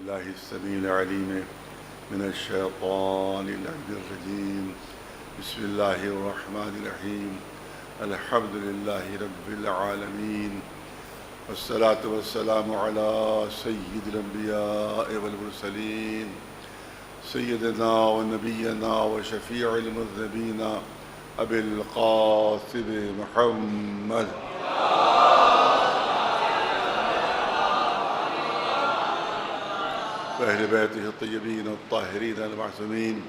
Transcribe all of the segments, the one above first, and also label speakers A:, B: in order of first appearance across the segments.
A: بالله السميع العليم من الشيطان الرجيم. بسم الله الرحمن الرحيم. الحمد لله رب العالمين، والصلاة والسلام على سيد الأنبياء والمرسلين، سيدنا ونبينا وشفيع المذنبين أبي القاسم محمد وأهل بيته الطيبين الطاهرين المعصومين.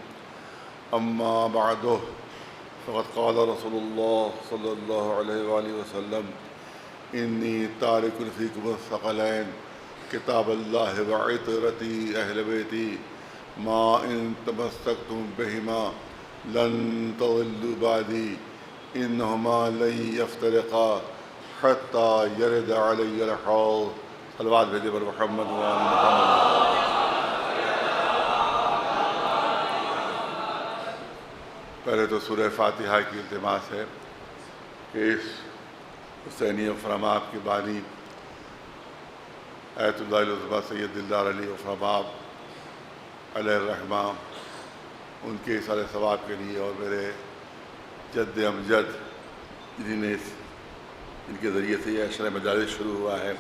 A: أما بعد، فقد قال رسول الله صلى الله عليه وآله وسلم: إني تارك فيكم الثقلين كتاب الله وعطرتي أهل بيتي ما إن تمسكتم بهما لن تضلوا بعدي إنهما لن يفترقا حتى يرد علي الحوض. صلوات بھیجے پر محمد وآل محمد. پہلے تو سورہ فاتحہ کی التماس ہے کہ اس حسینی افراماب کی بانی آیت اللہ العظمیٰ سید دلدار علی افراماب علیہ الرحمہ ان کے اثر ثواب کے لیے، اور میرے جد امجد جنہیں ان کے ذریعے سے یہ عشرہ مجالس شروع ہوا ہے،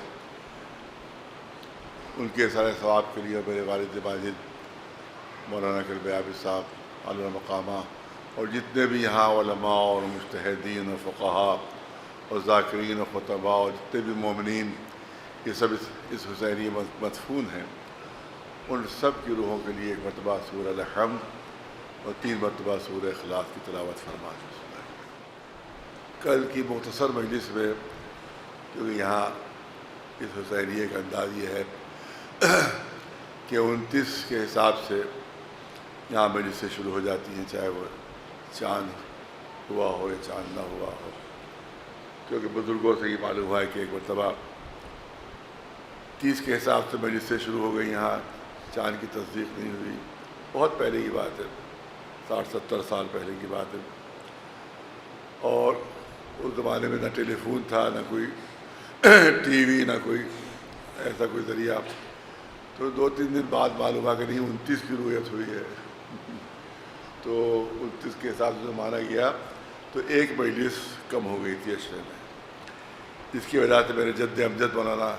A: ان کے اثر ثواب کے لیے، اور میرے والد ماجد مولانا کلب عابد صاحب علیہ مقامہ، اور جتنے بھی یہاں علماء اور مجتہدین و فقہاء اور ذاکرین و خطباء اور جتنے بھی مومنین یہ سب اس حسینی مدفون ہیں، ان سب کی روحوں کے لیے ایک مرتبہ سورہ الحمد اور 3 مرتبہ سورہ اخلاص کی تلاوت فرما دیں. کل کی مختصر مجلس میں، کیونکہ یہاں اس حسینیے کا انداز یہ ہے کہ 29 کے حساب سے یہاں مجلسیں شروع ہو جاتی ہیں، چاہے وہ چاند ہوا ہو یا چاند نہ ہوا ہو، کیونکہ بزرگوں سے یہ معلوم ہوا ہے کہ ایک مرتبہ 30 کے حساب سے مجلسیں شروع ہو گئی، یہاں چاند کی تصدیق نہیں ہوئی. بہت پہلے کی بات ہے، 60-70 سال پہلے کی بات ہے، اور اس زمانے میں نہ ٹیلی فون تھا، نہ کوئی ٹی وی، نہ کوئی ایسا کوئی ذریعہ. تو 2-3 دن بعد معلوم ہوا کہ نہیں 29 کی رؤیت ہوئی ہے. تو 29 کے حساب سے مانا گیا تو ایک مجلس کم ہو گئی تھی عشرے میں، جس کی وجہ سے میرے جد امجد مولانا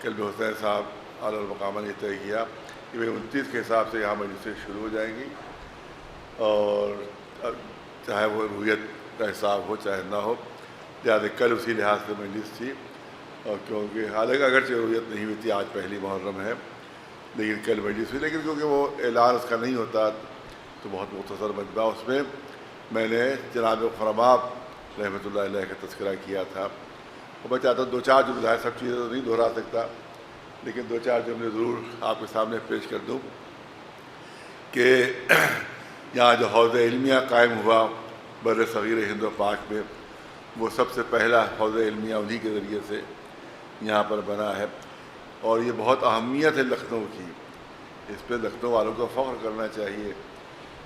A: کلب حسین صاحب اعلیٰ المقامہ نے طے کیا کہ 29 کے حساب سے یہاں مجلسیں شروع ہو جائیں گی، اور چاہے وہ رؤیت کا حساب ہو چاہے نہ ہو. لہٰذا کل اسی لحاظ سے مجلس تھی، اور کیونکہ حالانکہ اگرچہ رؤیت نہیں ہوئی تھی، آج پہلی محرم ہے، لیکن کل مجلس ہوئی. لیکن کیونکہ وہ اعلان اس کا نہیں ہوتا تو بہت مختصر مجمع اس میں میں نے جناب فرماب رحمۃ اللہ علیہ کا تذکرہ کیا تھا. اور میں چاہتا ہوں 2-4 جملے ہے، سب چیزیں تو نہیں دہرا سکتا، لیکن 2-4 جملے ضرور آپ کے سامنے پیش کر دوں کہ یہاں جو حوض علمیہ قائم ہوا بر صغیر ہند و پاک میں، وہ سب سے پہلا حوض علمیہ انہی کے ذریعے سے یہاں پر بنا ہے، اور یہ بہت اہمیت ہے لکھنؤ کی. اس پہ لکھنؤ والوں کو فخر کرنا چاہیے.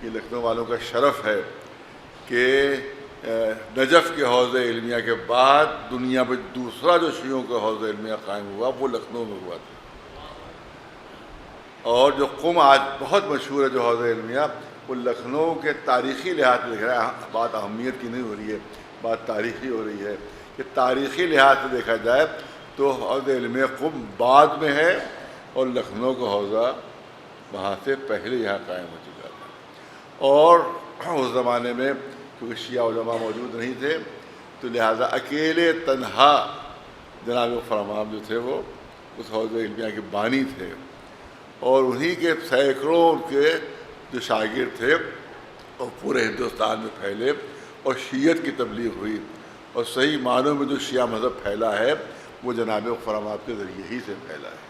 A: یہ لکھنؤ والوں کا شرف ہے کہ نجف کے حوض علمیہ کے بعد دنیا میں دوسرا جو شیعوں کا حوض علمیہ قائم ہوا وہ لکھنؤ میں ہوا تھا. اور جو قم آج بہت مشہور ہے جو حوض علمیہ، وہ لکھنؤ کے تاریخی لحاظ سے دیکھ رہا ہے. بات اہمیت کی نہیں ہو رہی ہے، بات تاریخی ہو رہی ہے کہ تاریخی لحاظ سے دیکھا جائے تو حوض علمیہ قم بعد میں ہے، اور لکھنؤ کا حوضہ وہاں سے پہلے یہاں قائم ہو چکا تھا. اور اس زمانے میں کیونکہ شیعہ علماء موجود نہیں تھے، تو لہٰذا اکیلے تنہا جناب فرماب جو تھے وہ اس حوض علمیہ کے بانی تھے، اور انہی کے سینکڑوں کے جو شاگرد تھے اور پورے ہندوستان میں پھیلے، اور شیعت کی تبلیغ ہوئی. اور صحیح معنوں میں جو شیعہ مذہب پھیلا ہے وہ جناب فرماب کے ذریعے ہی سے پھیلا ہے،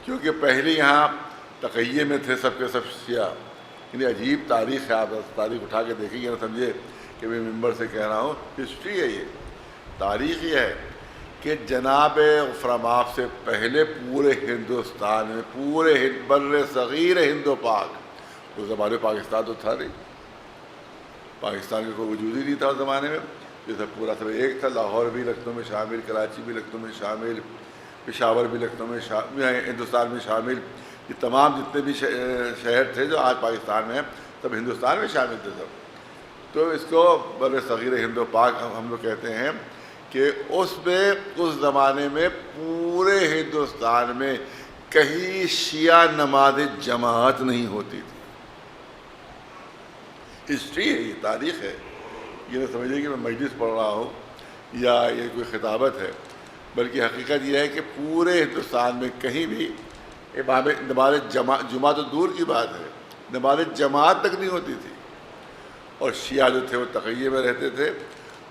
A: کیونکہ پہلے یہاں تقیے میں تھے سب کے سب شیعہ. یعنی عجیب تاریخ ہے، آپ تاریخ اٹھا کے دیکھیں گے نہ سمجھے کہ میں ممبر سے کہہ رہا ہوں، ہسٹری ہے، یہ تاریخ یہ ہے کہ جناب فرماب سے پہلے پورے ہندوستان میں، پورے بر صغیر ہند و پاک، اس زمانے پاکستان تو تھا نہیں، پاکستان کا کوئی وجود ہی نہیں تھا اس زمانے میں. جیسا پورا سب ایک تھا، لاہور بھی لکھنؤ میں شامل، کراچی بھی لکھنؤ میں شامل، پشاور بھی لکھنؤ میں ہندوستان میں شامل، یہ تمام جتنے بھی شہر تھے جو آج پاکستان میں ہیں سب ہندوستان میں شامل تھے سب. تو اس کو بر صغیر ہند و پاک ہم لوگ کہتے ہیں کہ اس زمانے میں پورے ہندوستان میں کہیں شیعہ نماز جماعت نہیں ہوتی تھی. ہسٹری ہے، یہ تاریخ ہے، یہ نہ سمجھیے کہ میں مجلس پڑھ رہا ہوں یا یہ کوئی خطابت ہے، بلکہ حقیقت یہ ہے کہ پورے ہندوستان میں کہیں بھی نماز جمعہ تو دور کی بات ہے، نماز جماعت تک نہیں ہوتی تھی. اور شیعہ جو تھے وہ تقیہ میں رہتے تھے.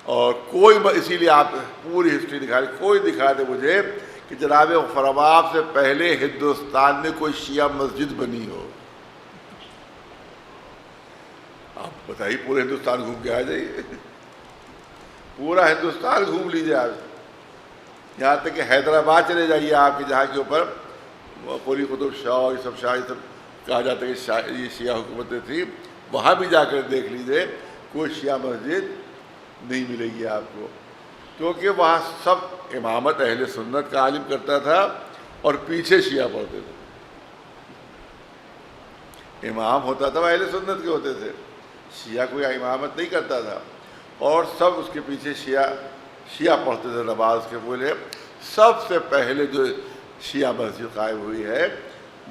A: اور کوئی، اسی لیے آپ پوری ہسٹری دکھا دیں، کوئی دکھا دے مجھے کہ جناب غفرآباد سے پہلے ہندوستان میں کوئی شیعہ مسجد بنی ہو. آپ بتائیے، پورے ہندوستان گھوم کے آ جائیے، پورا ہندوستان گھوم لیجیے آپ، یہاں تک کہ حیدرآباد چلے جائیے آپ کے، جہاں کے اوپر قلی قطب شاہ اور یہ سب کہا جاتا ہے کہ یہ شیعہ حکومتیں تھیں، وہاں بھی جا کر دیکھ لیجیے کوئی شیعہ مسجد نہیں ملے گی آپ کو، کیونکہ وہاں سب امامت اہل سنت کا عالم کرتا تھا اور پیچھے شیعہ پڑھتے تھے. امام ہوتا تھا وہ اہل سنت کے ہوتے تھے، شیعہ کوئی امامت نہیں کرتا تھا، اور سب اس کے پیچھے شیعہ پڑھتے تھے نماز کے بولے. سب سے پہلے جو شیعہ مسجد قائم ہوئی ہے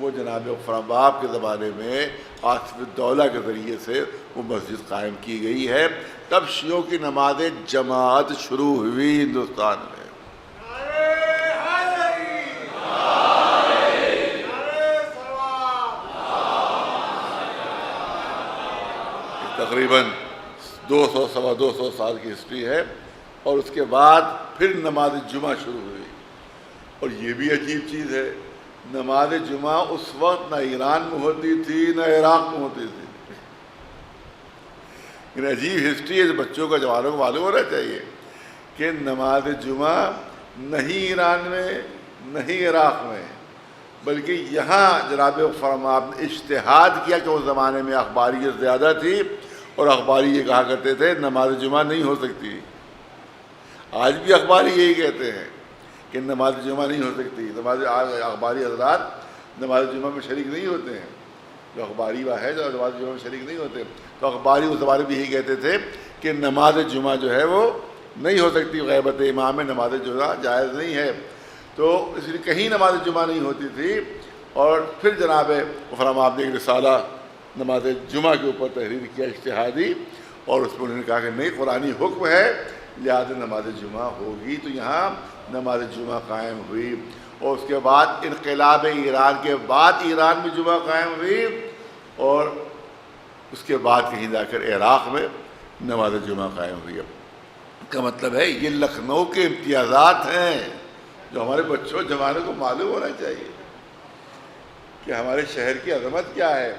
A: وہ جناب غفرآباد کے زمانے میں آصف الدولہ کے ذریعے سے وہ مسجد قائم کی گئی ہے. تب شیعوں کی نماز جماعت شروع ہوئی ہندوستان میں. تقریباً 200 سوا 200 سال کی ہسٹری ہے. اور اس کے بعد پھر نماز جمعہ شروع ہوئی. اور یہ بھی عجیب چیز ہے، نماز جمعہ اس وقت نہ ایران میں ہوتی تھی نہ عراق میں ہوتی تھی. یہ عجیب ہسٹری ہے، بچوں کا جوانوں کو معلوم ہونا چاہیے کہ نماز جمعہ نہیں ایران میں نہیں عراق میں، بلکہ یہاں جناب غفرآباد نے اجتہاد کیا کہ اس زمانے میں اخباریت زیادہ تھی اور اخباری یہ کہا کرتے تھے نماز جمعہ نہیں ہو سکتی. آج بھی اخباری یہی کہتے ہیں کہ نماز جمعہ نہیں ہو سکتی. اخباری حضرات نماز جمعہ میں شریک نہیں ہوتے ہیں، جو اخباری ہے جو نماز جمعہ میں شریک نہیں ہوتے. تو اخباری اس زمانے بھی یہی کہتے تھے کہ نماز جمعہ جو ہے وہ نہیں ہو سکتی، غیبت امام میں نماز جمعہ جائز نہیں ہے. تو اس لیے کہیں نماز جمعہ نہیں ہوتی تھی. اور پھر جناب غفرآباد نے ایک رسالہ نماز جمعہ کے اوپر تحریر کیا اجتہادی، اور اس میں انہوں نے کہا کہ نہیں، قرآنی حکم ہے لہٰذا نماز جمعہ ہوگی. تو یہاں نماز جمعہ قائم ہوئی. اور اس کے بعد انقلاب ایران کے بعد ایران میں جمعہ قائم ہوئی، اور اس کے بعد کہیں جا کر عراق میں نماز جمعہ قائم ہوئی. کا مطلب ہے یہ لکھنؤ کے امتیازات ہیں جو ہمارے بچوں جوانوں کو معلوم ہونا چاہیے کہ ہمارے شہر کی عظمت کیا ہے،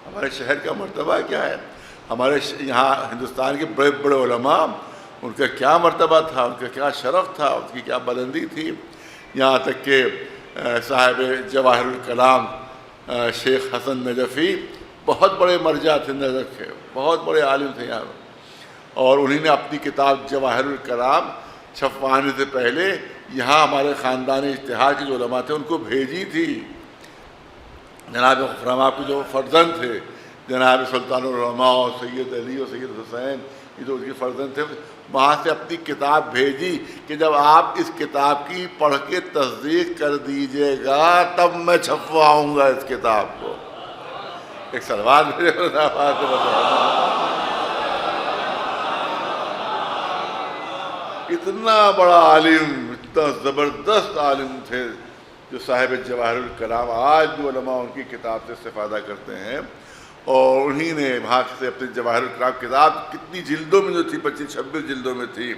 A: ہمارے شہر کا مرتبہ کیا ہے. ہمارے یہاں ہندوستان کے بڑے بڑے علماء، ان کا کیا مرتبہ تھا، ان کا کیا شرف تھا، ان کی کیا بلندی تھی. یہاں تک کہ صاحب جواہر الکلام شیخ حسن نجفی بہت بڑے مرجع تھے، نجف کے بہت بڑے عالم تھے یہاں، اور انہیں نے اپنی کتاب جواہر الکلام چھپوانے سے پہلے یہاں ہمارے خاندان اجتہاد کے جو علماء تھے ان کو بھیجی تھی. جناب غفرآباد کے جو فرزند تھے، جناب سلطان العلماء اور سید علی اور سید حسین، یہ جو اس کے فرزند تھے، وہاں سے اپنی کتاب بھیجی کہ جب آپ اس کتاب کی پڑھ کے تصدیق کر دیجئے گا تب میں چھپواؤں گا اس کتاب کو. ایک سلوات میرے اتنا بڑا عالم، اتنا زبردست عالم تھے جو صاحب جواہر الکلام. آج جو علماء ان کی کتاب سے استفادہ کرتے ہیں، اور انہی نے وہاں سے اپنے جواہر الکلام کتاب کتنی جلدوں میں جو تھی، 25-26 جلدوں میں تھی،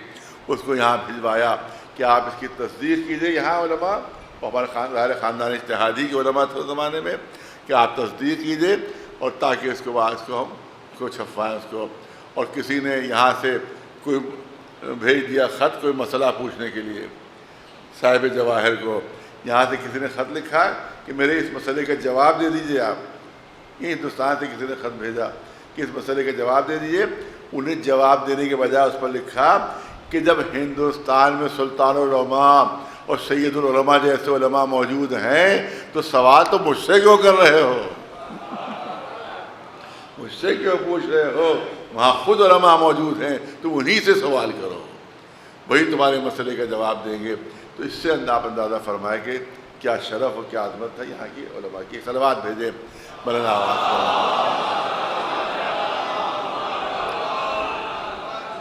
A: اس کو یہاں بھجوایا کہ آپ اس کی تصدیق کیجئے. یہاں علماء اور ہمارے خاندان اجتہادی کے علماء تھے اس زمانے میں کہ آپ تصدیق کیجئے، اور تاکہ اس کے بعد اس کو چھپوائیں اس کو. اور کسی نے یہاں سے کوئی بھیج دیا خط کوئی مسئلہ پوچھنے کے لیے صاحب جواہر کو، یہاں سے کسی نے خط لکھا کہ میرے اس مسئلے کا جواب دے دیجئے آپ. یہ ہندوستان سے کسی نے خط بھیجا کہ اس مسئلے کا جواب دے دیجئے. انہیں جواب دینے کے بجائے اس پر لکھا کہ جب ہندوستان میں سلطان العلماء اور سید العلماء جیسے علماء موجود ہیں تو سوال تو مجھ سے کیوں کر رہے ہو؟ مجھ سے کیوں پوچھ رہے ہو؟ وہاں خود علماء موجود ہیں، تم انہی سے سوال کرو، وہی تمہارے مسئلے کا جواب دیں گے۔ تو اس سے آپ اندازہ فرمائے کہ کیا شرف اور کیا عظمت تھا یہاں کی علماء کی۔ صلوات بھیجے مولانا آواز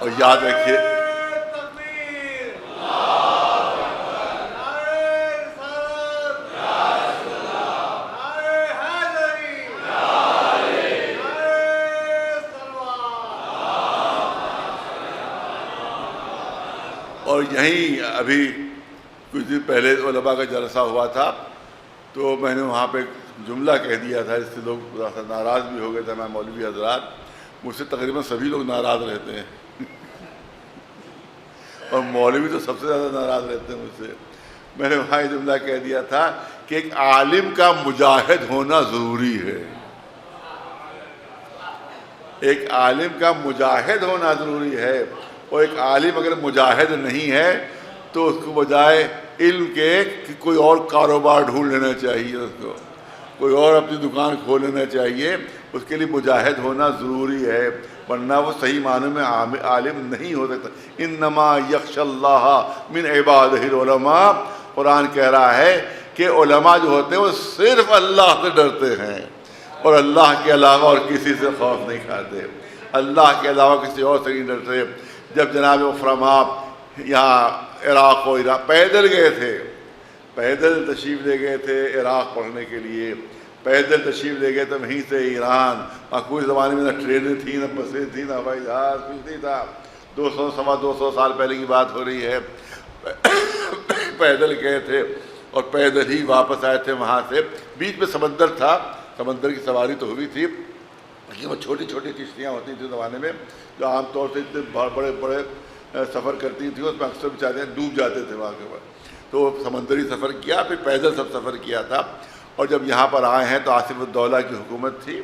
A: اور یاد رکھیے اور یہیں ابھی کچھ دن پہلے علماء کا جلسہ ہوا تھا تو میں نے وہاں پہ ایک جملہ کہہ دیا تھا، اس سے لوگ ناراض بھی ہو گئے تھے۔ میں مولوی حضرات مجھ سے تقریباً سبھی لوگ ناراض رہتے ہیں اور مولوی تو سب سے زیادہ ناراض رہتے ہیں مجھ سے۔ میں نے وہاں یہ جملہ کہہ دیا تھا کہ ایک عالم کا مجاہد ہونا ضروری ہے، ایک عالم کا مجاہد ہونا ضروری ہے، اور ایک عالم اگر مجاہد نہیں ہے تو اس کو بجائے علم کے کہ کوئی اور کاروبار ڈھونڈ لینا چاہیے، اس کو کوئی اور اپنی دکان کھول لینا چاہیے، اس کے لیے مجاہد ہونا ضروری ہے، ورنہ وہ صحیح معنی میں عالم نہیں ہو سکتا۔ انما یخشی اللہ من عبادہ العلماء، قرآن کہہ رہا ہے کہ علماء جو ہوتے ہیں وہ صرف اللہ سے ڈرتے ہیں اور اللہ کے علاوہ اور کسی سے خوف نہیں کھاتے، اللہ کے علاوہ کسی اور سے نہیں ڈرتے۔ جب جناب عفرما یہاں عراق و عراق پیدل گئے تھے، پیدل تشریف لے گئے تھے عراق پڑھنے کے لیے، پیدل تشریف لے گئے تھے وہیں سے ایران، اور کوئی زمانے میں نہ ٹرینیں تھیں نہ بسیں تھیں نہ ہوائی جہاز، کچھ نہیں تھا۔ 200 سال پہلے کی بات ہو رہی ہے، پیدل گئے تھے اور پیدل ہی واپس آئے تھے وہاں سے۔ بیچ میں سمندر تھا، سمندر کی سواری تو ہوئی تھی، لیکن وہ چھوٹی چھوٹی کشتیاں ہوتی تھیں زمانے میں جو عام طور سے اتنے بڑے بڑے سفر کرتی تھیں، اس میں اکثر بیچارے ڈوب جاتے تھے وہاں کے بعد۔ تو سمندری سفر کیا، پھر پیدل سب سفر کیا تھا۔ اور جب یہاں پر آئے ہیں تو آصف الدولہ کی حکومت تھی،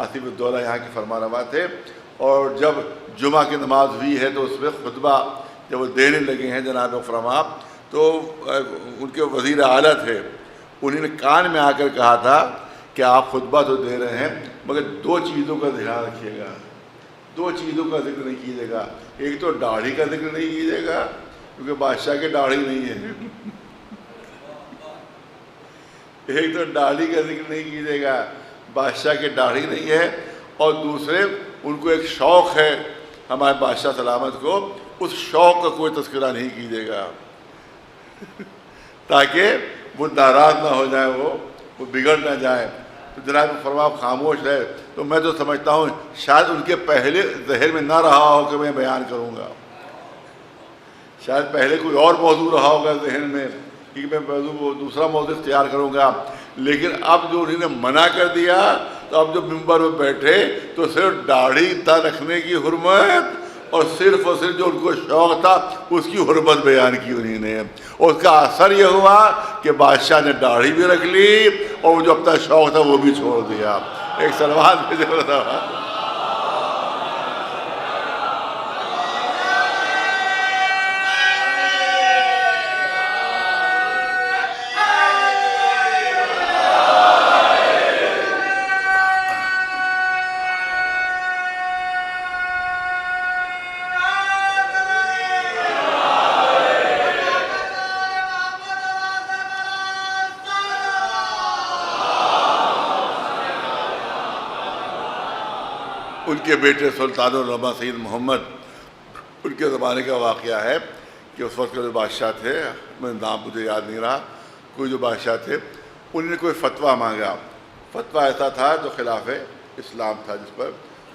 A: آصف الدولہ یہاں کے فرمانروا تھے، اور جب جمعہ کی نماز ہوئی ہے تو اس میں خطبہ جب وہ دینے لگے ہیں جناب عفرما، تو ان کے وزیر اعلیٰ تھے، انہوں نے کان میں آ کر کہا تھا کہ آپ خطبہ تو دے رہے ہیں مگر 2 چیزوں کا دھیان رکھیے گا، 2 چیزوں کا ذکر نہیں کیجیے گا۔ ایک تو داڑھی کا ذکر نہیں کیجیے گا کیونکہ بادشاہ کی داڑھی نہیں ہے، ایک تو داڑھی کا ذکر نہیں کیجیے گا، بادشاہ کی داڑھی نہیں ہے، اور دوسرے ان کو ایک شوق ہے ہمارے بادشاہ سلامت کو، اس شوق کا کوئی تذکرہ نہیں کیجیے گا تاکہ وہ ناراض نہ ہو جائے، وہ بگڑ نہ جائے۔ تو جناب فرما خاموش ہے، تو میں تو سمجھتا ہوں شاید ان کے پہلے ذہن میں نہ رہا ہو کہ میں بیان کروں گا، شاید پہلے کوئی اور موضوع رہا ہوگا ذہن میں کہ میں دوسرا موضوع اختیار کروں گا، لیکن اب جو انہوں نے منع کر دیا تو اب جو ممبر میں بیٹھے تو صرف داڑھی تھا رکھنے کی حرمت، اور صرف جو ان کو شوق تھا اس کی حرمت بیان کی انہوں نے، اور اس کا اثر یہ ہوا کہ بادشاہ نے داڑھی بھی رکھ لی اور وہ جو اپنا شوق تھا وہ بھی چھوڑ دیا۔ ایک سلوات بھیجے مولانا۔ ان کے بیٹے سلطان العلماء سید محمد، ان کے زمانے کا واقعہ ہے کہ اس وقت کے جو بادشاہ تھے، میں نام مجھے یاد نہیں رہا، کوئی جو بادشاہ تھے انہوں نے کوئی فتویٰ مانگا۔ فتویٰ ایسا تھا جو خلاف اسلام تھا، جس پر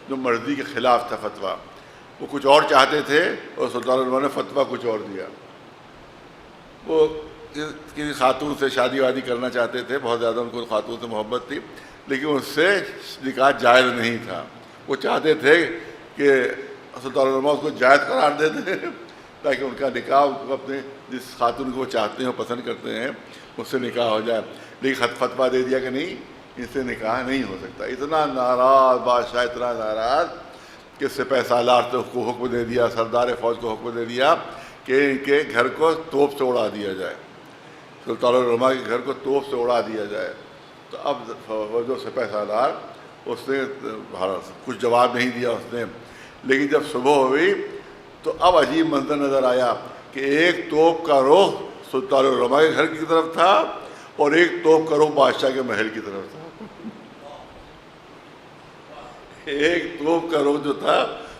A: جو مرضی کے خلاف تھا فتویٰ، وہ کچھ اور چاہتے تھے اور سلطان العلماء نے فتویٰ کچھ اور دیا۔ وہ کسی خاتون سے شادی وادی کرنا چاہتے تھے، بہت زیادہ ان کو خاتون سے محبت تھی، لیکن اس سے نکاح جائز نہیں تھا۔ وہ چاہتے تھے کہ سلطان العلماء اس کو جائز قرار دے دیں تاکہ ان کا نکاح اپنے جس خاتون کو وہ چاہتے ہیں پسند کرتے ہیں اس سے نکاح ہو جائے، لیکن فتویٰ دے دیا کہ نہیں، اس سے نکاح نہیں ہو سکتا۔ اتنا ناراض بادشاہ، اتنا ناراض کہ سپہ سالار کو حکم دے دیا، سردار فوج کو حکم دے دیا کہ ان کے گھر کو توپ سے اڑا دیا جائے، سلطان العلماء کے گھر کو توپ سے اڑا دیا جائے، تو اب وہ جو سپہ سالار اس نے کچھ جواب نہیں دیا اس نے، لیکن جب صبح ہوئی تو اب عجیب منظر نظر آیا کہ ایک توپ کا رخ سلطان العلماء کے گھر کی طرف تھا اور ایک توپ کا رخ بادشاہ کے محل کی طرف تھا۔ ایک توپ کا رخ جو تھا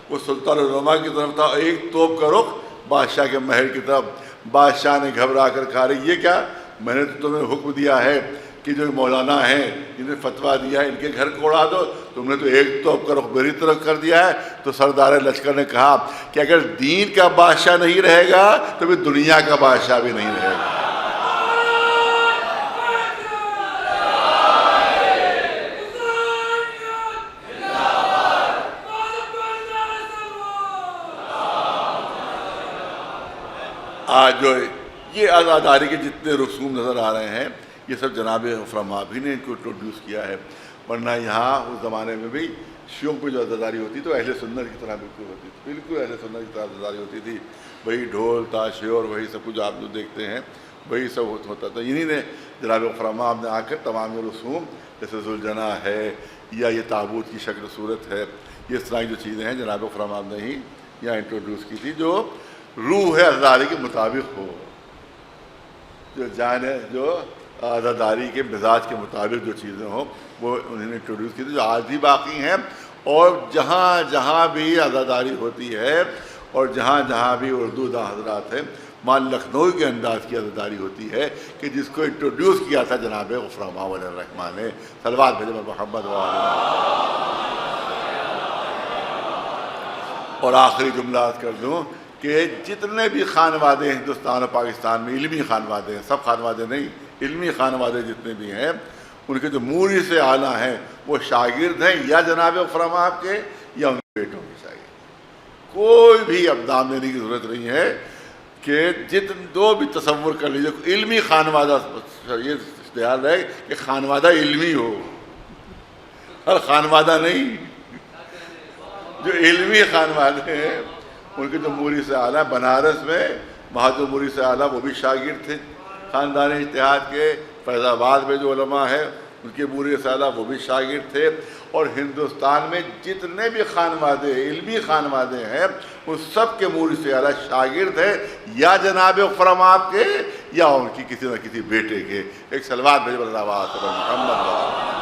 A: وہ سلطان العلماء کی طرف تھا، ایک توپ کا رخ بادشاہ کے محل کی طرف۔ بادشاہ نے گھبرا کر کہا یہ کیا، میں نے تو تمہیں حکم دیا ہے کہ جو مولانا ہیں جنہیں فتویٰ دیا ہے ان کے گھر کو اڑا دو، تم نے تو ایک توپ کا رخ میری طرف کر دیا ہے۔ تو سردار لشکر نے کہا کہ اگر دین کا بادشاہ نہیں رہے گا تو پھر دنیا کا بادشاہ بھی نہیں رہے گا۔ آج جو یہ آزاداری کے جتنے رسوم نظر آ رہے ہیں یہ سب جناب غفراماب بھی نے ان کو انٹروڈیوس کیا ہے، ورنہ یہاں اس زمانے میں بھی شیعوں پہ جو عزاداری ہوتی تو اہل سنت کی طرح بالکل ہوتی تھی، بالکل اہل سنت کی طرح عزاداری ہوتی تھی، وہی ڈھول تاشے اور وہی سب کچھ آپ جو دیکھتے ہیں وہی سب ہوتا تھا۔ انہی نے جناب غفراماب نے آ کر تمام یہ رسوم جیسے ذوالجناح ہے یا یہ تابوت کی شکل صورت ہے، یہ اس طرح کی جو چیزیں ہیں جناب غفراماب نے ہی یہاں انٹروڈیوس کی تھی، جو روح ہے عزاداری کے مطابق ہو، جو جان ہے جو عزاداری کے مزاج کے مطابق جو چیزیں ہوں وہ انہوں نے انٹروڈیوس کی تھی، جو آج بھی باقی ہیں۔ اور جہاں جہاں بھی عزاداری ہوتی ہے اور جہاں جہاں بھی اردو دا حضرات ہیں وہاں لکھنؤ کے انداز کی عزاداری ہوتی ہے کہ جس کو انٹروڈیوس کیا تھا جناب غفراماب علیہ الرحمٰن نے۔ صلوات بھیجیں محمد اور آخری جملہ کر دوں کہ جتنے بھی خانوادے ہندوستان اور پاکستان میں علمی خانوادے ہیں، سب خانوادے نہیں، علمی خانوادے جتنے بھی ہیں ان کے جو موری سے اعلیٰ ہیں وہ شاگرد ہیں یا جناب غفراماب کے یا ان کے بیٹوں کے شاگرد۔ کوئی بھی اب دام دینے کی ضرورت نہیں ہے کہ دو بھی تصور کر لیجیے علمی خانوادہ، یہ خیال رہے کہ خانوادہ علمی ہو، ہر خانوادہ نہیں، جو علمی خانوادے ہیں ان کے جو موری سے اعلیٰ، بنارس میں وہاں جو موری سے اعلیٰ وہ بھی شاگرد تھے خاندان اجتہاد کے، فیض آباد میں جو علماء ہیں ان کے موری سے اعلیٰ وہ بھی شاگرد تھے، اور ہندوستان میں جتنے بھی خانوادے علمی خانوادے ہیں ان سب کے موری سے اعلیٰ شاگرد ہیں یا جناب غفراماب کے یا ان کی کسی نہ کسی بیٹے کے۔ ایک صلوات بھیجو اللہ محمد۔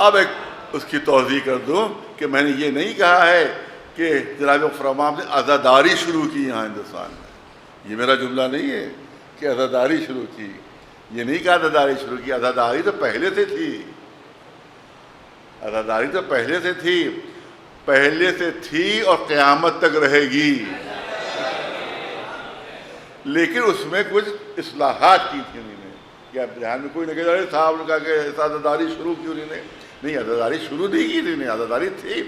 A: اب ایک اس کی توضیح کر دوں کہ میں نے یہ نہیں کہا ہے کہ جناب غفراماب نے عزاداری شروع کی یہاں ہندوستان میں، یہ میرا جملہ نہیں ہے کہ عزاداری شروع کی، یہ نہیں کہا عزاداری شروع کی، عزاداری تو پہلے سے تھی، عزاداری تو پہلے سے تھی اور قیامت تک رہے گی، لیکن اس میں کچھ اصلاحات کی تھی انہوں نے، کہ اب دھیان میں کوئی نہیں کہ صاحب نے کہا کہ عزاداری شروع کی انہوں نے، نہیں، عزاداری شروع نہیں کی تھی، نہیں، عزاداری تھی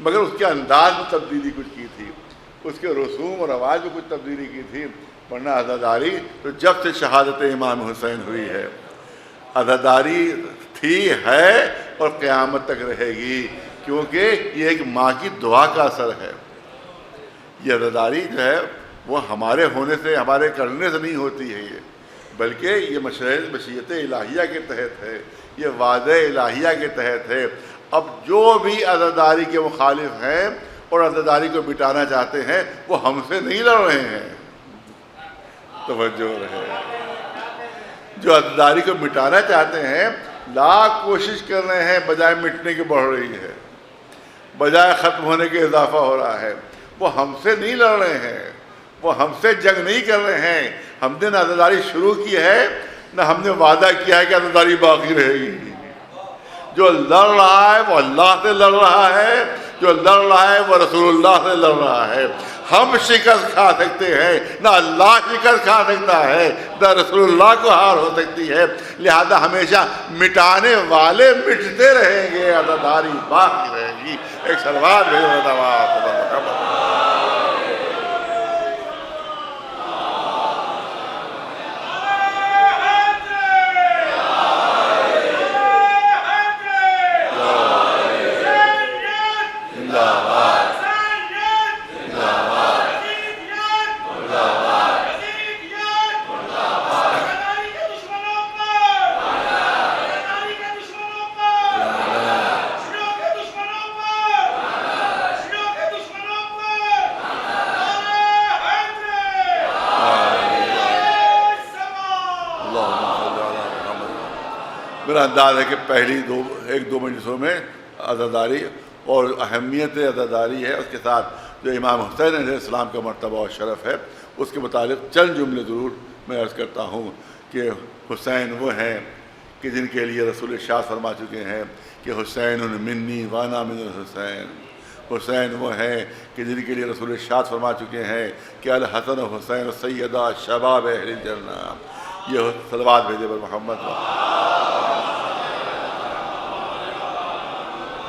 A: مگر اس کے انداز میں تبدیلی کچھ کی تھی، اس کے رسوم اور رواج میں کچھ تبدیلی کی تھی، ورنہ عزاداری تو جب سے شہادت امام حسین ہوئی ہے عزاداری تھی، ہے اور قیامت تک رہے گی، کیونکہ یہ ایک ماں کی دعا کا اثر ہے۔ یہ عزاداری جو ہے وہ ہمارے ہونے سے، ہمارے کرنے سے نہیں ہوتی ہے، یہ بلکہ یہ مشیت الہیہ کے تحت ہے، یہ وعدہ الہیہ کے تحت ہے۔ اب جو بھی عزاداری کے مخالف ہیں اور عزاداری کو مٹانا چاہتے ہیں وہ ہم سے نہیں لڑ رہے ہیں، توجہ رہے، جو عزاداری کو مٹانا چاہتے ہیں لاکھ کوشش کر رہے ہیں، بجائے مٹنے کے بڑھ رہی ہے، بجائے ختم ہونے کے اضافہ ہو رہا ہے، وہ ہم سے نہیں لڑ رہے ہیں، وہ ہم سے جنگ نہیں کر رہے ہیں، ہم نے نہ عزاداری شروع کی ہے نہ ہم نے وعدہ کیا ہے کہ عزاداری باقی رہے گی۔ جو لڑ رہا ہے وہ اللہ سے لڑ رہا ہے، جو لڑ رہا ہے وہ رسول اللہ سے لڑ رہا ہے۔ ہم شکست کھا سکتے ہیں، نہ اللہ شکست کھا سکتا ہے، نہ رسول اللہ کو ہار ہو سکتی ہے، لہذا ہمیشہ مٹانے والے مٹتے رہیں گے، عزاداری باقی رہے گی۔ ایک صلوات بھیجو۔ انداز ہے کہ پہلی ایک دو مجلسوں میں عزاداری اور اہمیت عزاداری ہے، اس کے ساتھ جو امام حسین علیہ السلام کا مرتبہ اور شرف ہے اس کے متعلق چند جملے ضرور میں عرض کرتا ہوں کہ حسین وہ ہیں کہ جن کے لیے رسول شاہ فرما چکے ہیں کہ حسین منی وانا من الحسین. حسین وہ ہیں کہ جن کے لیے رسول شاہ فرما چکے ہیں کہ الحسن و حسین سیدہ شباب اہل الجنہ. یہ صلوات بھیجے پر محمد.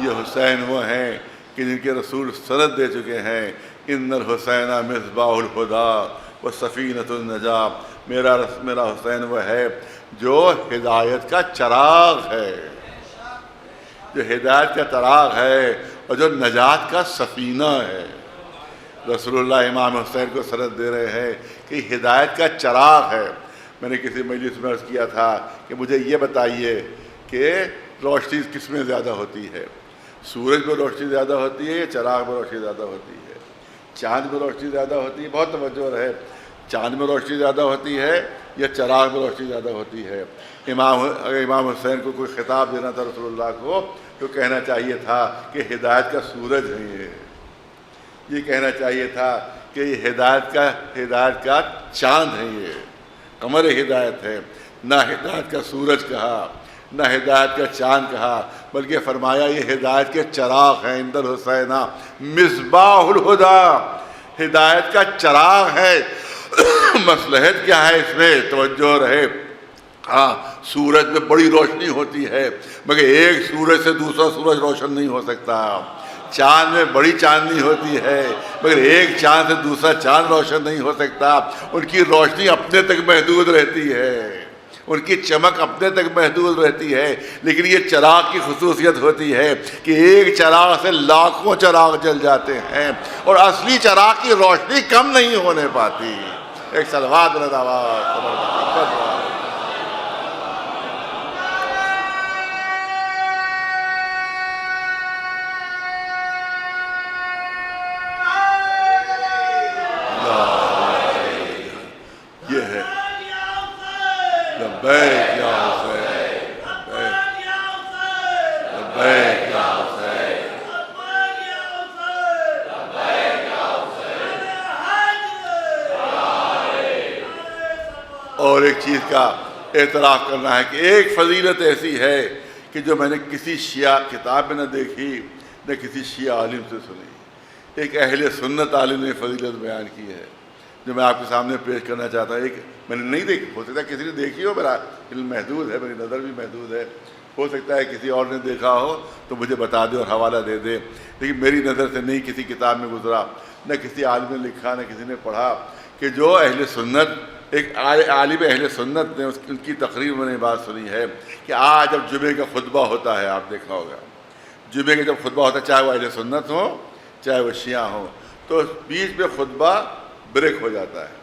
A: یہ حسین وہ ہیں کہ جن کے رسول سند دے چکے ہیں ان الحسین مصباح الہدی و سفینۃ النجاۃ. میرا حسین وہ ہے جو ہدایت کا چراغ ہے، جو ہدایت کا چراغ ہے اور جو نجات کا سفینہ ہے. رسول اللہ امام حسین کو سند دے رہے ہیں کہ ہدایت کا چراغ ہے. میں نے کسی مجلس میں عرض کیا تھا کہ مجھے یہ بتائیے کہ روشنی کس میں زیادہ ہوتی ہے، سورج میں روشنی زیادہ ہوتی ہے یا چراغ میں روشنی زیادہ ہوتی ہے؟ چاند میں روشنی زیادہ ہوتی ہے؟ بہت توجہ رہے، چاند میں روشنی زیادہ ہوتی ہے یا چراغ میں روشنی زیادہ ہوتی ہے؟ امام حسین کو کوئی خطاب دینا تھا رسول اللہ کو تو کہنا چاہیے تھا کہ ہدایت کا سورج ہے یہ کہنا چاہیے تھا کہ یہ ہدایت کا چاند ہے، یہ قمر ہدایت ہے. نہ ہدایت کا سورج کہا، نہ ہدایت کا چاند کہا، بلکہ فرمایا یہ ہدایت کے چراغ ہیں. اندر حسینہ مصباح الہدی، ہدایت کا چراغ ہے. مصلحت کیا ہے اس میں؟ توجہ رہے. ہاں، سورج میں بڑی روشنی ہوتی ہے مگر ایک سورج سے دوسرا سورج روشن نہیں ہو سکتا. چاند میں بڑی چاندنی ہوتی ہے مگر ایک چاند سے دوسرا چاند روشن نہیں ہو سکتا. ان کی روشنی اپنے تک محدود رہتی ہے، ان کی چمک اپنے تک محدود رہتی ہے. لیکن یہ چراغ کی خصوصیت ہوتی ہے کہ ایک چراغ سے لاکھوں چراغ جل جاتے ہیں اور اصلی چراغ کی روشنی کم نہیں ہونے پاتی. ایک صلوات یہ ہے لبیک یا حسین، لبیک یا حسین. اور ایک چیز کا اعتراف کرنا ہے کہ ایک فضیلت ایسی ہے کہ جو میں نے کسی شیعہ کتاب میں نہ دیکھی نہ کسی شیعہ عالم سے سنی. ایک اہل سنت عالم نے فضیلت بیان کی ہے جو میں آپ کے سامنے پیش کرنا چاہتا ہوں. ایک میں نے نہیں دیکھی، ہو سکتا ہے کسی نے دیکھی ہو، میرا علم محدود ہے، میری نظر بھی محدود ہے، ہو سکتا ہے کسی اور نے دیکھا ہو تو مجھے بتا دے اور حوالہ دے دے. لیکن میری نظر سے نہیں کسی کتاب میں گزرا، نہ کسی عالم نے لکھا نہ کسی نے پڑھا کہ جو اہل سنت، ایک عالم اہل سنت نے ان کی تقریر میں نے بات سنی ہے کہ آج جب جمعے کا خطبہ ہوتا ہے، آپ دیکھا ہوگا جمعے کا جب خطبہ ہوتا ہے، چاہے وہ اہل سنت ہو چاہے وہ شیعہ ہو، تو بیچ میں خطبہ بریک ہو جاتا ہے.